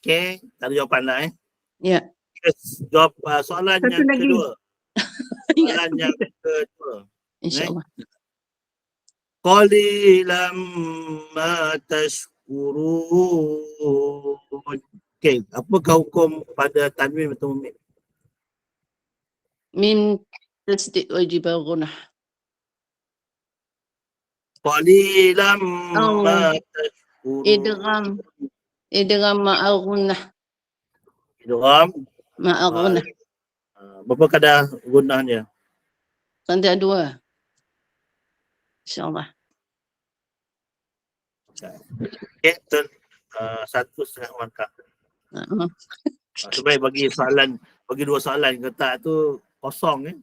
Okey, tak ada jawapan dah Ya. Jawab soalan Satu yang lagi. kedua. Soalan yang kedua. InsyaAllah. Qalilam ma tashkurun. Okey, apakah hukum pada tanwin bertemu mim? Mim tasdid wajib al-ghunah. Qalilam ma tashkurun. Idgham ma'al-ghunah. Idgham. Ma'al-ghunah. Berapa kadar gunahnya? Santai dua. InsyaAllah. Okey, betul. 1.5 markah. Sebaik bagi dua soalan, kalau tak tu kosong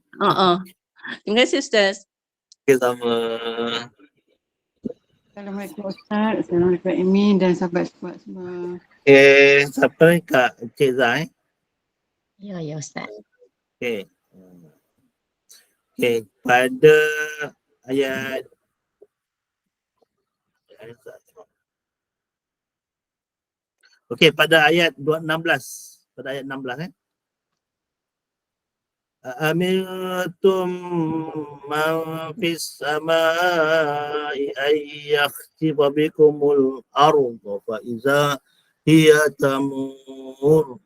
Terima kasih Ustaz. Okay, sama. Assalamualaikum Ustaz, Assalamualaikum Amy dan sahabat-sahabat semua. Okay, siapa ni Kak Cik Zah Ya, ya Ustaz. Okay. Okay, pada ayat okay, pada ayat 16. Pada ayat 16 Amintum man fis samai ay yakhsifa bikumul arda fa iza hiya tamur.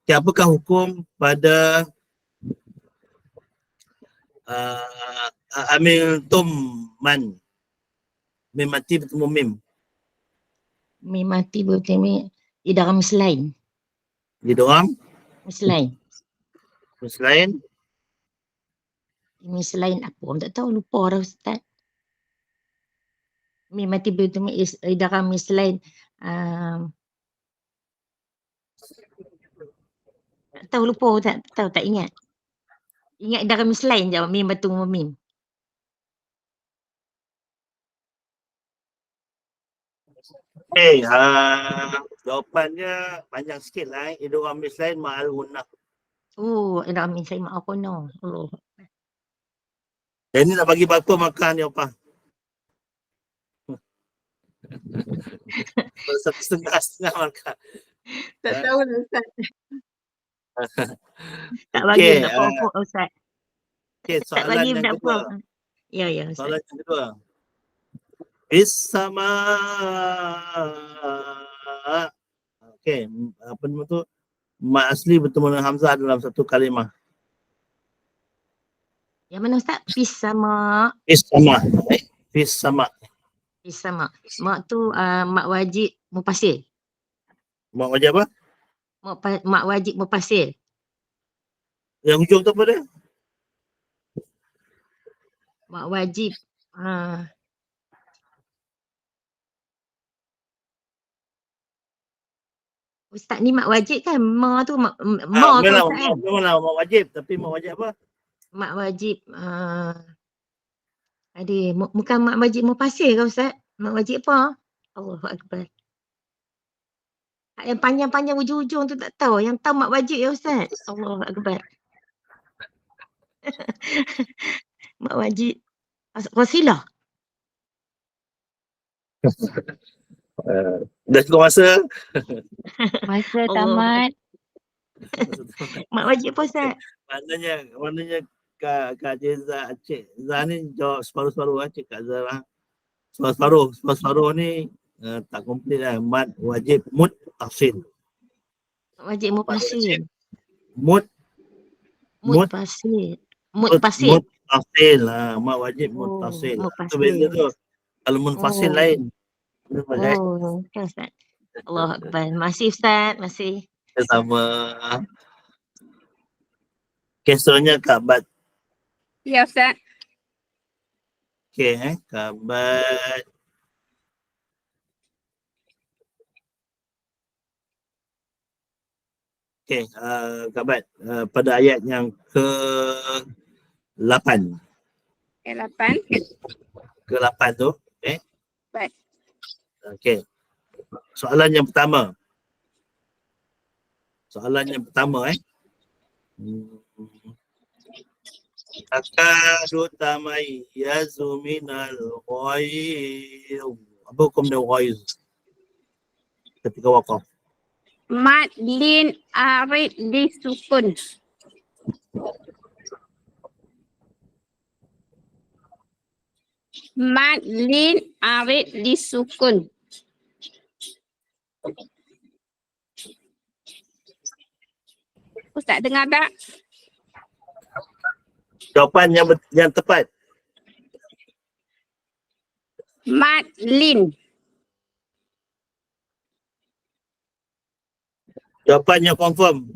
Okay, apakah hukum pada amintum man? Mim mati bertemu mim. Mim mati bertemu di dalam selain. Di dalam Selain. selain Ini selain apa? Orang tak tahu, lupa dah Ustaz. Mim mati bertemu di dalam selain. Tak tahu, lupa, tak tahu, tak ingat. Ingat dalam selain je, mim bertemu mim. Okay, jawapannya panjang sikit lah. Idgham mislain ma'al gunnah. Oh, dalam selain mak aku no. Allah. Yang ni nak bagi berapa makan ni apa? Setengah makan. Tak tahu lah Ustaz. Tak bagi tak apa Ustaz. Okay, Tak soalan bagi yang tak kedua. apa. Ya, ya Ustaz. Soalan yang kedua. Bisama. Okay, apa nama tu? Mat asli bertemu dengan Hamzah dalam satu kalimah. Yang mana Ustaz? Fis sama. Bisama. Bisama. Fis sama. Mak tu mak wajib mufassir. Mak wajib apa? Mak wajib mufassir. Yang hujung tu apa dia? Mak wajib. Ustaz ni mak wajib kan? Ma tu mak tu Ustaz kan? Memanglah mak wajib, tapi mak wajib apa? Mak wajib bukan mak wajib mufassir ke Ustaz? Mak wajib apa? Allahu Akbar. Yang panjang-panjang ujung-ujung tu tak tahu. Yang tahu mak wajib ya Ustaz. Allahu Akbar. Mak wajib. Wasilah. Dah cukup masa. Masa tamat. Mak wajib apa Ustaz? Maknanya Kak Cik Zah ni jawab separuh-separuh lah Cik Kak Zah. Separuh ni tak komplit lah. Mat wajib muttasil. Wajib mufassir. Muttasil lah. Mat wajib muttasil. Itu beza tu. Kalau munfasil lain. Oh, okay, Ustaz. Allahu Akbar. Masih Ustaz, masih. Sama. Okay, seterusnya Kak Bat. Ya Ustaz. Okay, Kak Bat. Okay, Kak Bat, pada ayat yang ke-8. Ke-8. Ke-8 tu, okay? Baik. Okay. Soalan yang pertama. Akadu tamayyazu minal ghaiz. Apa hukum dia ghaiz? Ketika waqaf. Mat lin arid disukun. Mat lin arid disukun. Ustaz dengar tak? Jawapan yang tepat. Mat lin. Jawapan yang confirm.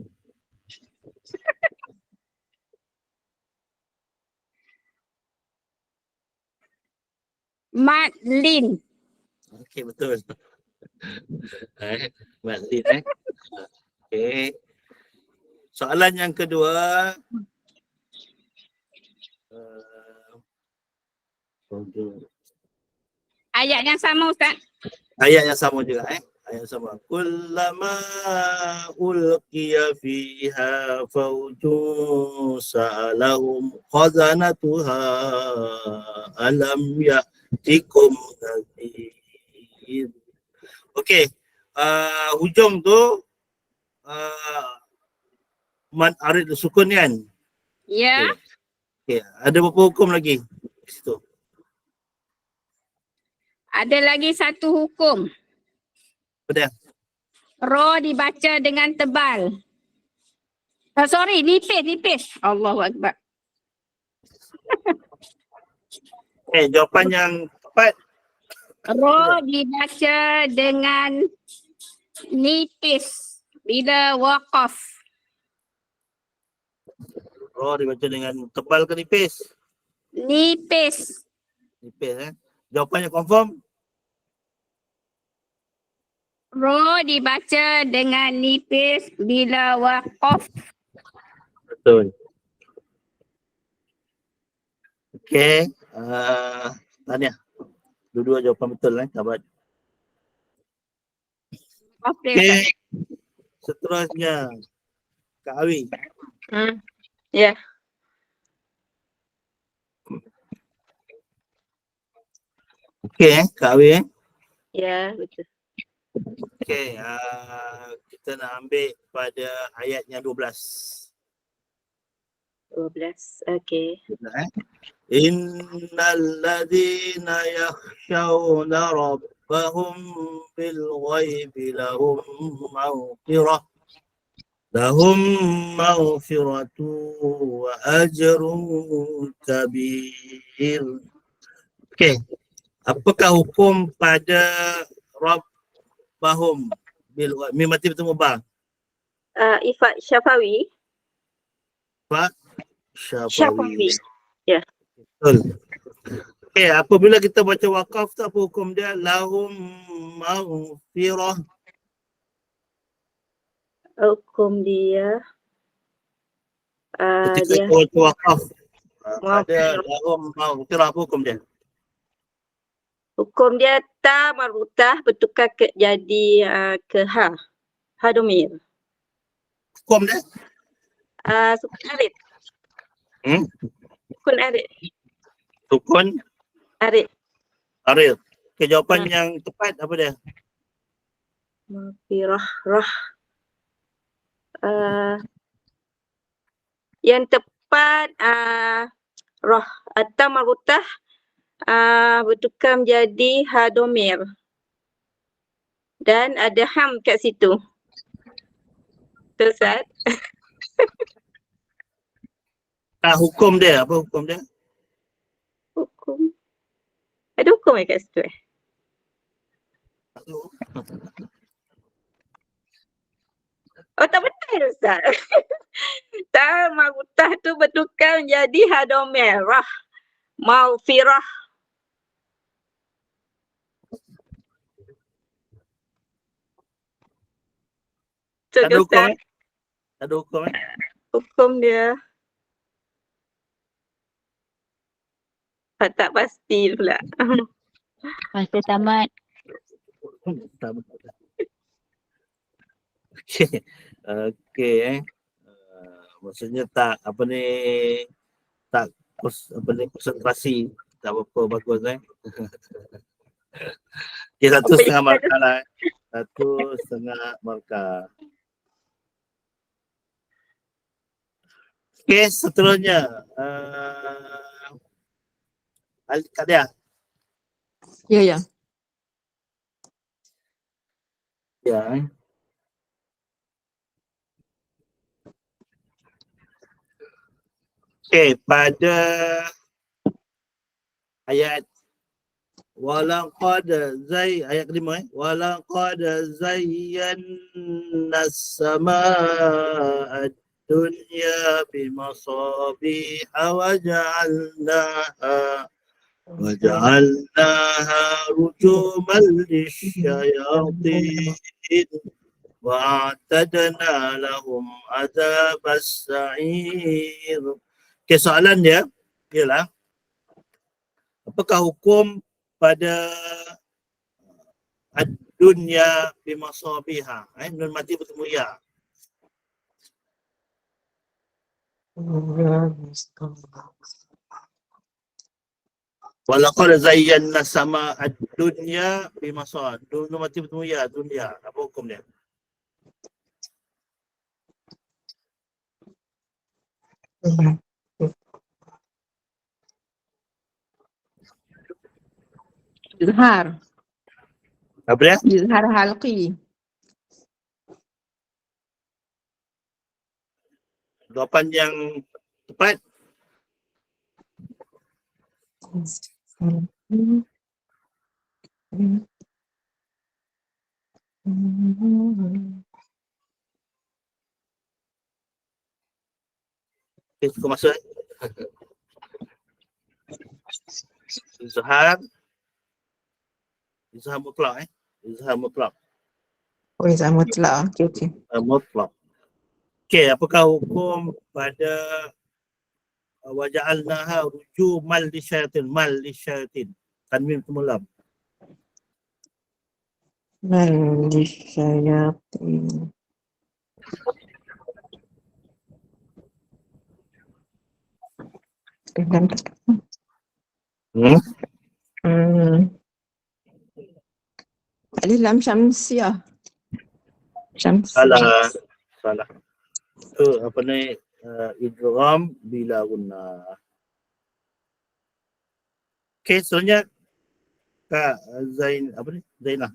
Mat lin. Okey, betul. Mat lin Okey. Soalan yang kedua. Ayat yang sama Ustaz. Ayat yang sama juga ayat sama. Kullama ulqiya fiha fawjun sa'alahum khazanatuha alam ya'tikum nadhir. Okey. Hujung tu man arid sukun kan? Ya. Okey. Ada berapa hukum lagi di situ? Ada lagi satu hukum. Apa dia? Ro dibaca dengan tebal. Sorry, nipis. Allahu Akbar. Jawapan yang tepat. Ro dibaca dengan nipis bila waqaf. Oh, dibaca dengan tebal ke nipis? Nipis. Nipis Jawapannya confirm? Ro dibaca dengan nipis bila waqaf. Betul. Okey. Tahniah. Dua-dua jawapan betul sahabat. Okey. Seterusnya. Kak Awi. Ya. Okey Kak Awi Ya, betul. Okey, kita nak ambil pada ayat yang 12. 12. Okey. Innal ladzina yakhshawna rabbahum bil ghaibi lahum maghfiratu wa ajrun kabir. Okey. Apakah hukum pada Rabbahum bil mim mati bertemu ba? Ifat Syafawi. Syafawi. Ya. Betul. Okey, apabila kita baca wakaf tu apa hukum dia? Lahum maghfirah. Hukum dia Ketika dia kita baca wakaf pada lahum maghfirah, apa hukum dia? hukum dia ta marutah bertukar jadi ke ha domir. Hukum dia? Sukun arid. Sukun arid. Sukun Arid. arid. Okey, jawapan yang tepat apa dia? Maghfirah rah. Yang tepat rah atau marutah bertukar menjadi ha domir. Dan ada ham kat situ. Betul Ustaz? Hukum dia, apa hukum dia? Hukum. Ada hukum kat situ Oh tak betul Ustaz. Ta marutah tu bertukar menjadi ha domir. Rah. Maghfirah. Tak ada hukum Tak ada hukum Hukum dia tak pasti pula. Masa tamat. Okey maksudnya tak apa ni tak konsentrasi tak berapa bagus Okey, 1.5 markah lah 1.5 markah. Okey, seterusnya Kak Dia. Ya. Ya. Okey, pada ayat walaqad ayat kelima walaqad zayyana as-samaa'a ad-dunya bimasabiha waja'alnaha rujuman lisyayatin wa'tadna lahum adzabas sa'ir. Soalan dia ialah Apakah hukum pada ad-dunya bimasabiha? Nun mati bertemu ya. Walaqad zayyana sama ad-dunya bimasab. Nun mati bertemu ya, dunia. Apa hukum dia? Izhar. Apa dia? Izhar halqi. Jawapan yang tepat. Okay, cukup masuk. Izhar. Izhar mutlak Izhar mutlak. Oh, izhar mutlak. Okey. Mutlak. Okey, apakah hukum pada waja'alnaha rujuman lisyayatin. Tanwin pemulam. Lisyayatin. Alif lam syamsiyah. Salah. Itu apa ni? Idgham bila gunnah. Okey, seterusnya Kak Zainah.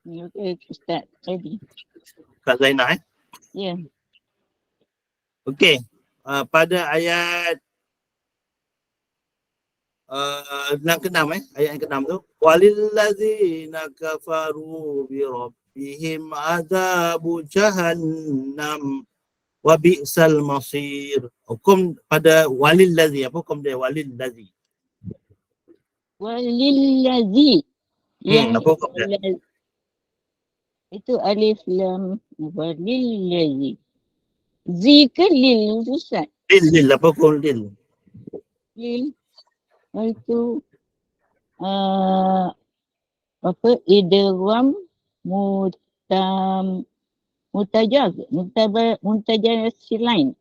Okey, Ustaz. Ready. Kak Zainah Ya. Okey. Pada ayat yang ke-6 ayat yang ke-6 tu, walillazina kafaru bi rabbihim adzabu jahannam wa bi'sal masir. Hukum pada walillazi, apa hukum dia walillazi? Walillazi. Yang apa hukum dia? itu alif lam walillazi. Zi ke lil Ustaz? Lil, apa hukum lil? Lil itu apa idgham mutajaz silain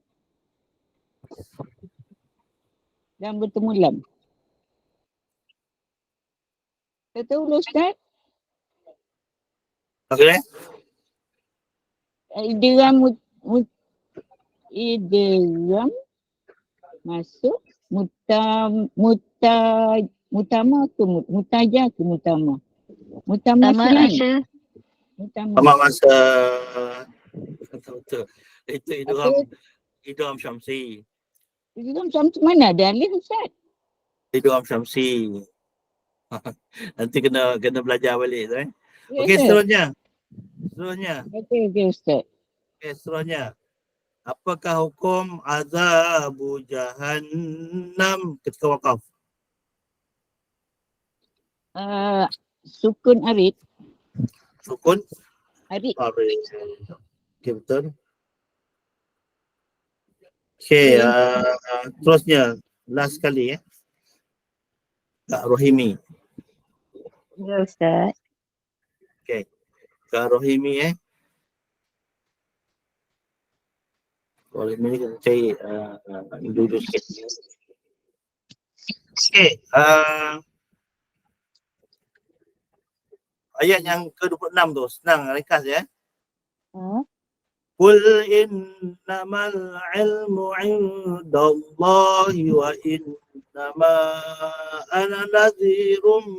dan bertemu lam. Tahu Ustaz? Okey. Idgham masuk mutama ke mutama. Mutama silain. Sama masa betul. Itu idgham syamsi. Idgham syamsi mana ada alif Ustaz? Idgham syamsi. Nanti kena belajar balik tu Okey, Ya, seterusnya. Okey Ustaz. Okey, seterusnya. Apakah hukum azabu jahannam ketika wakaf? Sukun arid. Sukun Arid. Okey, betul. Okey, terusnya last kali Kak Rohimi. Ya Ustaz. Okey. Kak Rohimi Rohimi ni kita cari dulu sikit. Okey, ayat yang ke-26 tu senang ringkas Qul innamal ilmu indallahi wa innama ana nadhirum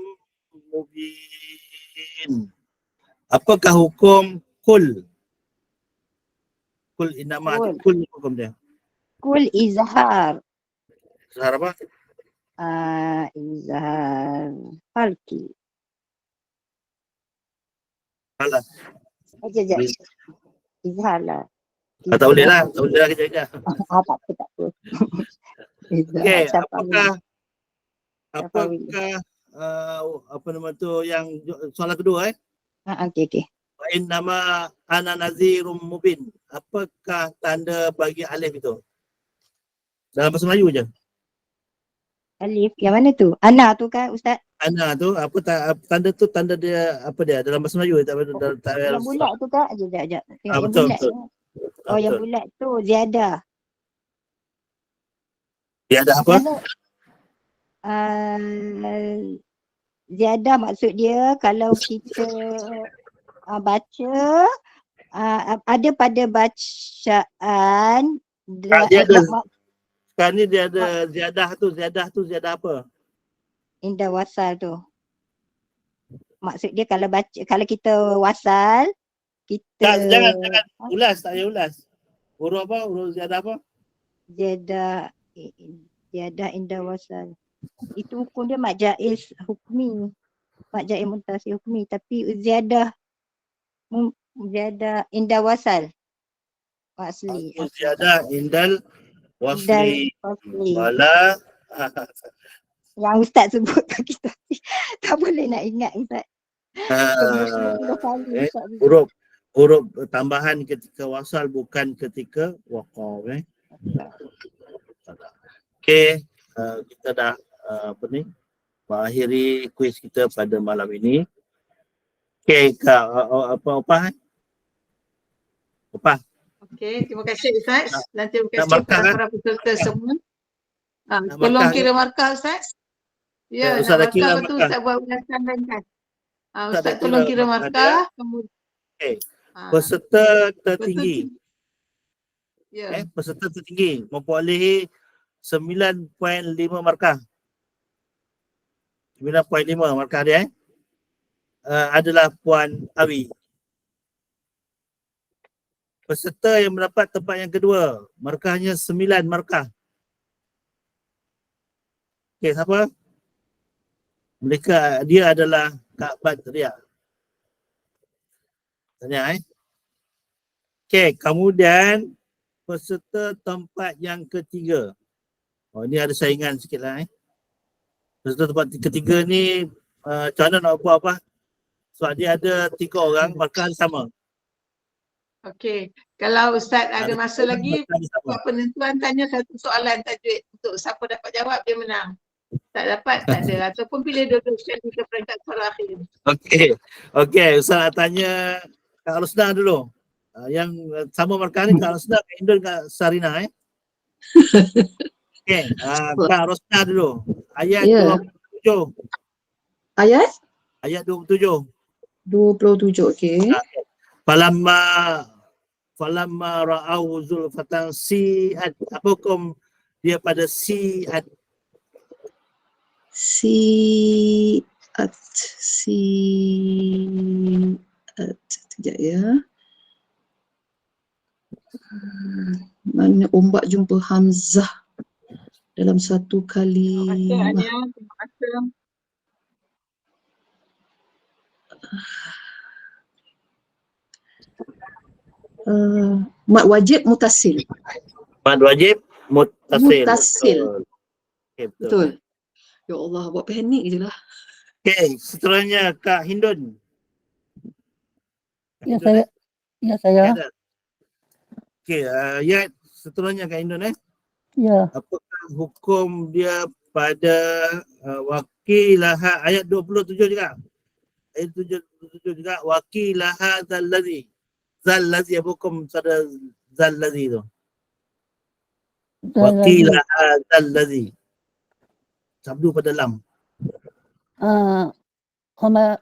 mubin. Apakah hukum kul? Kul innama kul hukum dia. Kul izhar. Izhar apa? Izhar halki. Salah. Sekejap. Izhar lah. Tak boleh lah kejap-kejap. Tak apa. Okey, apakah apa nama tu yang soalan kedua Okey. Wa innama ana nadhirum mubin. Apakah tanda bagi alif itu? Dalam bahasa Melayu je. Alif. Yang mana tu? Ana tu kan Ustaz? Ana tu apa tanda tu, tanda dia apa dia dalam bahasa Melayu tak Yang bulat tu kan? Sekejap. Tengok yang betul bulat betul. tu. Oh, yang Betul. bulat tu ziyadah. Dia ada apa? Ziyadah maksud dia kalau kita baca ada pada bacaan Dia ada sekarang ni dia ada ziyadah apa? indah wasal tu. Maksud dia kalau kita wasal kita Jangan ulas, tak payah ulas. Huruf apa? Huruf ziyadah apa? ziyadah indah wasal. Itu hukum dia mak jaiz hukmi. Mak jaiz muntasi hukmi, tapi ziyadah indah wasal. Asli. Ziyadah indal wasli. Wala yang Ustaz sebut kat kita tak boleh nak ingat Ustaz. Huruf tambahan ketika wasal bukan ketika waqaf Okey, kita dah mengakhiri kuis kita pada malam ini. Okey, Kak Opah? Okey, terima kasih Ustaz dan terima kasih kepada para peserta semua. Tolong kira markah Ustaz. Ya, Ustaz dah kira betul markah. Ustaz buat ulasan dan kan. Ustaz tolong kira markah. Okey. Peserta tertinggi. Ya. Peserta tertinggi memperolehi 9.5 markah. 9.5 markah dia adalah Puan Awi. Peserta yang mendapat tempat yang kedua, markahnya 9 markah. Okey, siapa? Dia adalah Kak Badriah. Tanya Okey, kemudian peserta tempat yang ketiga. Oh, ni ada saingan sikit lah Peserta tempat ketiga ni macam mana nak buat apa? Sebab dia ada 3 orang, markah sama. Okey, kalau Ustaz ada masa lagi, buat penentuan tanya satu soalan tajwid untuk siapa dapat jawab dia menang. Tak dapat, tak ada. Ataupun pilih dua-dua sekali ke peringkat suara akhir. Okey, Ustaz nak tanya Kak Rosna dulu. Yang sama markah ni Kak Rosna, Kak Indul, Kak Sarina Okey, Kak Rosna dulu. Ayat 27. Ayat 27. 27, okey. Falamma ra'au zulfatan si'at. Apa hukum dia pada si'at? Si'at. Sekejap ya. Mana ombak jumpa Hamzah dalam satu kalimah. Terima kasih. Mad wajib mutasil. Mad wajib mutasil. Okay, betul. Ya Allah, buat panik je lah. Okey, seterusnya Kak Hindun. Ya saya. Okey, ayat seterusnya Kak Hindun Ya. Apakah hukum dia pada wakilaha ayat 27 juga? Ayat 27 juga wakilaha zallazi. Zallazi apa hukum pada zallazi tu? Wakilaha zallazi. Sabdu pada lam.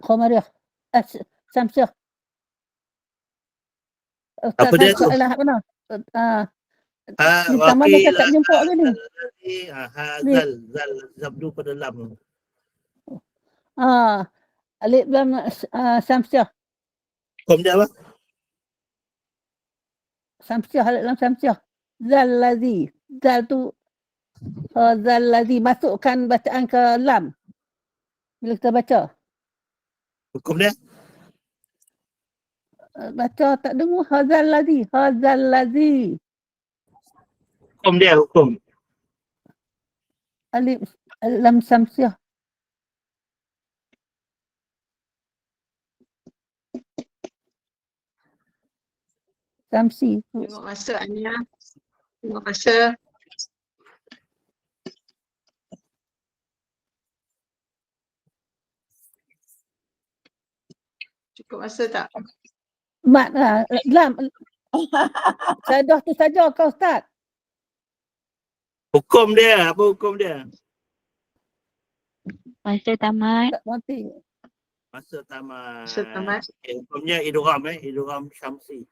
Khomariyah. Samsyah. Apa dia tu? Mana? Ditambah dia tak jumpa ke ni? Zal sabdu pada lam. Alif lam samsyah. Hukum dia apa? Samsyah, alif lam samsyah. Zallazi. Zal tu zallazi, masukkan bacaan ke lam bila kita baca. Hukum dia? Baca tak dengar hazallazi. Hukum dia, hukum. Alif lam samsyah. Samsi. Tengok masa Ania. Tengok masa. Cukup masa tak? Mak Lam. Sadah tu saja kau Ustaz. Hukum dia, apa hukum dia? Masa tamat. Tak penting. Masa tamat. Masa tamat. Hukumnya idgham idgham syamsi.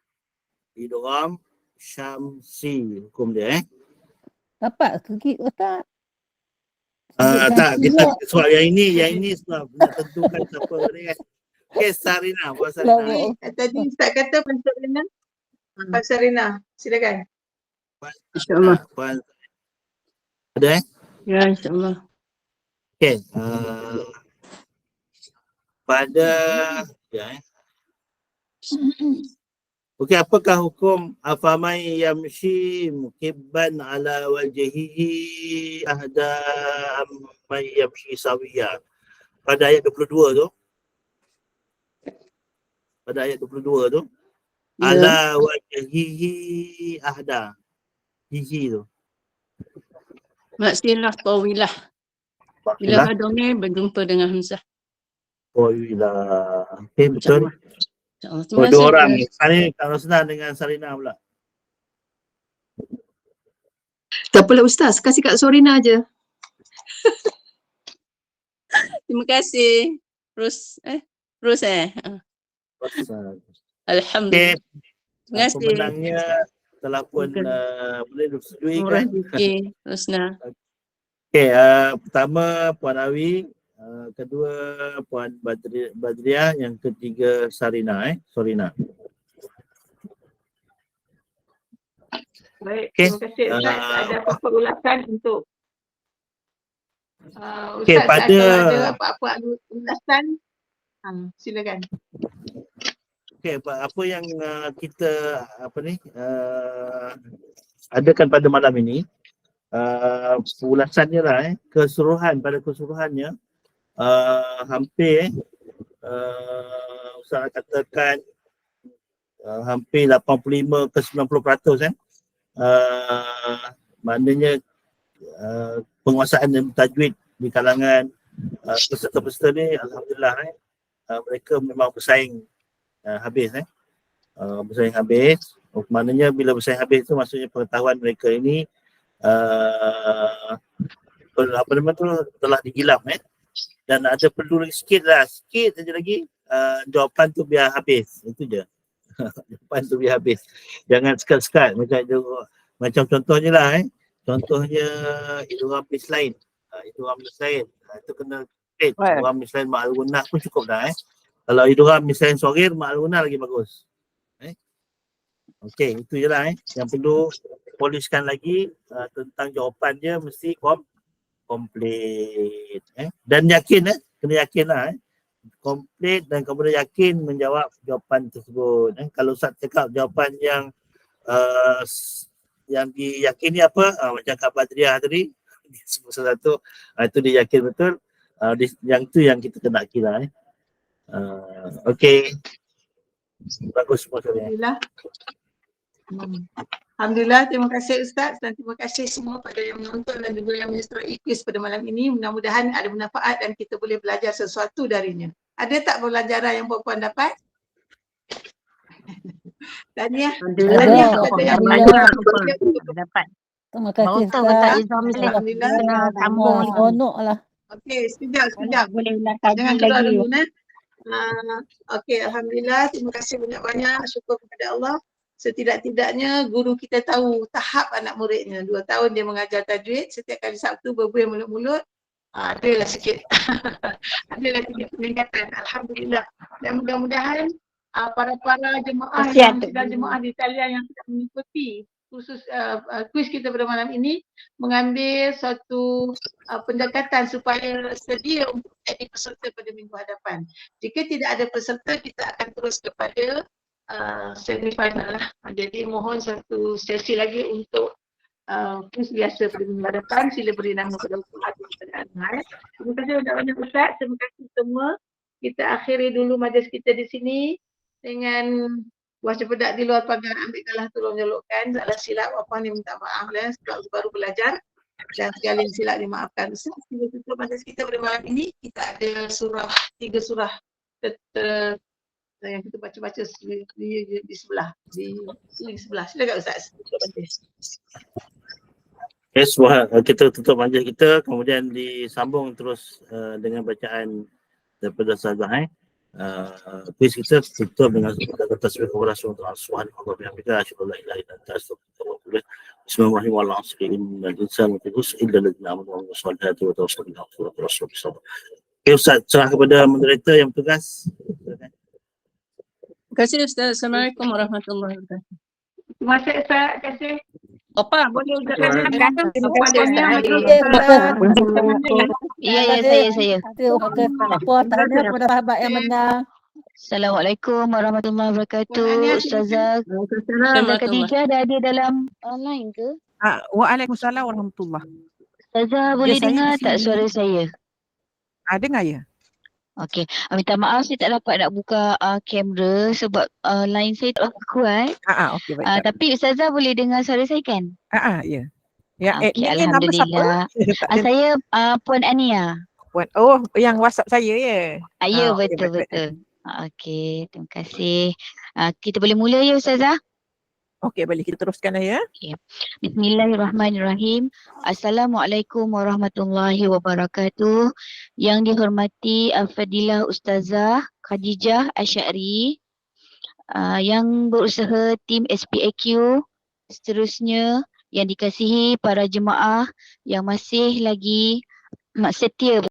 Idgham syamsi hukum dia Dapat sikit Ustaz. tak, kita soal yang ini sebab nak tentukan siapa ni kan. Okay, Sarina, Puan Sarina. Tadi Ustaz kata Puan Sarina. Puan Sarina, silakan. InsyaAllah. Puan ada Ya, insyaAllah. Okay, pada okey, apakah hukum afamai yamshi mukibban ala wajhihi ahda amai yamshi sawiya? Pada ayat 22 tu. Pada ayat 22 tu. Ya. Ala wajhihi ahda. Hihi tu. Maksilah tawilah. Bila hadomir berjumpa dengan Hamzah. Oh ilah. Okay, betul. InsyaAllah. Oh, dua orang ni. Sekarang Kak Rosna dengan Sarina pula. Tak apalah Ustaz, kasih Kak Sorina aje. Terima kasih. Terus Alhamdulillah. Okay, Terima kasih. pemenangnya telah pun boleh disetujui Murah kan? Diki, Rosna. Okay, pertama Puan Awi, kedua Puan Badriah, yang ketiga Sarina Sorina. Baik, Okay. terima kasih Ustaz. Ada apa-apa ulasan untuk Okay, Ustaz pada ada apa-apa ulasan? Silakan. okay, apa yang kita adakan pada malam ini, ulasannya lah pada keseluruhannya hampir Ustaz katakan hampir 85 ke 90% maknanya penguasaan tajwid di kalangan peserta-peserta ni alhamdulillah mereka memang bersaing habis bersaing habis. Maknanya bila bersaing habis tu maksudnya pengetahuan mereka ini telah digilap dan ada perlu sikit saja lagi jawapan tu biar habis, itu je. Jawapan tu biar habis, jangan sekat-sekat macam contohnya lah contohnya idgham mislain, itu kena idgham mislain ma'al gunnah pun cukup dah kalau idgham mislain saghir ma'al gunnah lagi bagus. Okey, itu je lah yang perlu poliskan lagi tentang jawapan dia mesti komplit dan yakin kena yakin lah komplit dan kemudian yakin menjawab jawapan tersebut. Kalau Ustaz cakap jawapan yang diyakini apa macam Kak Badriah tadi sebut satu itu dia yakin betul, yang tu yang kita kena kira okey, bagus semua sekali. Alhamdulillah, terima kasih Ustaz dan terima kasih semua pada yang menonton dan juga yang menyertai kuis pada malam ini. Mudah-mudahan ada manfaat dan kita boleh belajar sesuatu darinya. Ada tak pelajaran yang puan-puan dapat? Tahniah. Tahniah kepada yang dapat. Terima kasih Ustaz. Alhamdulillah. Sambung lagi. Seronok lah. Okey, sekejap. Boleh ulang kaji Jangan keluar lagi. dulu okey, alhamdulillah, terima kasih banyak-banyak. Syukur kepada Allah. Setidak-tidaknya guru kita tahu tahap anak muridnya. 2 tahun dia mengajar tajwid, setiap kali Sabtu berbuih mulut-mulut. Adalah sikit. Adalah sedikit peningkatan. Alhamdulillah. Dan mudah-mudahan para jemaah yang sedang jemaah di talian yang sedang mengikuti khusus kuis kita pada malam ini mengambil suatu pendekatan supaya sedia untuk jadi peserta pada minggu hadapan. Jika tidak ada peserta, kita akan terus kepada semifinal lah. Jadi mohon satu sesi lagi untuk kuis biasa pada minggu hadapan. Sila beri nama kepada Ustaz dan Anak. Terima kasih banyak-banyak Ustaz. Terima kasih semua. Kita akhiri dulu majlis kita di sini dengan buah cepedak di luar pagar, ambilkanlah tolong jolokkan. Salah silap apa ni minta maaf sebab baru belajar dan sekali silap dimaafkan. Ustaz, kita tutup majlis kita pada malam ini. Kita ada 3 surah yang kita baca-baca di sebelah, di link sebelah. Silakan Ustaz. Okay, kita tutup majlis kita, kemudian disambung terus dengan bacaan daripada Ustazah. Please kita tutup dengan tasbih kepada Rasulullah Subhanahu wa ta'ala. Okay, Ustaz, serah kepada moderator yang bertugas. Terima kasih Ustaz. Assalamualaikum warahmatullahi wabarakatuh. Terima kasih Ustaz. Terima kasih. Opa, boleh Terima kasih saya. Puan tanya kepada sahabat yang menang. Assalamualaikum warahmatullahi wabarakatuh. Ustazah Khadijah dah ada dalam online ke? Waalaikumsalam warahmatullahi. Ustazah boleh dengar tak suara saya? Dengar ya. Okey, minta maaf saya tak dapat nak buka kamera sebab line saya tak kuat. Okey baik. Tapi Ustazah boleh dengar suara saya kan? Ya. Ya, Okey, alhamdulillah. Saya Puan Ania. Puan, yang WhatsApp saya ya. Ya, Okey, betul. Okey, terima kasih. Kita boleh mula ya Ustazah? Okey, boleh kita teruskan ya. Okay. Bismillahirrahmanirrahim. Assalamualaikum warahmatullahi wabarakatuh. Yang dihormati Al-Fadilah Ustazah Khadijah Asy'ari, yang berusaha tim SPAQ, seterusnya yang dikasihi para jemaah yang masih lagi setia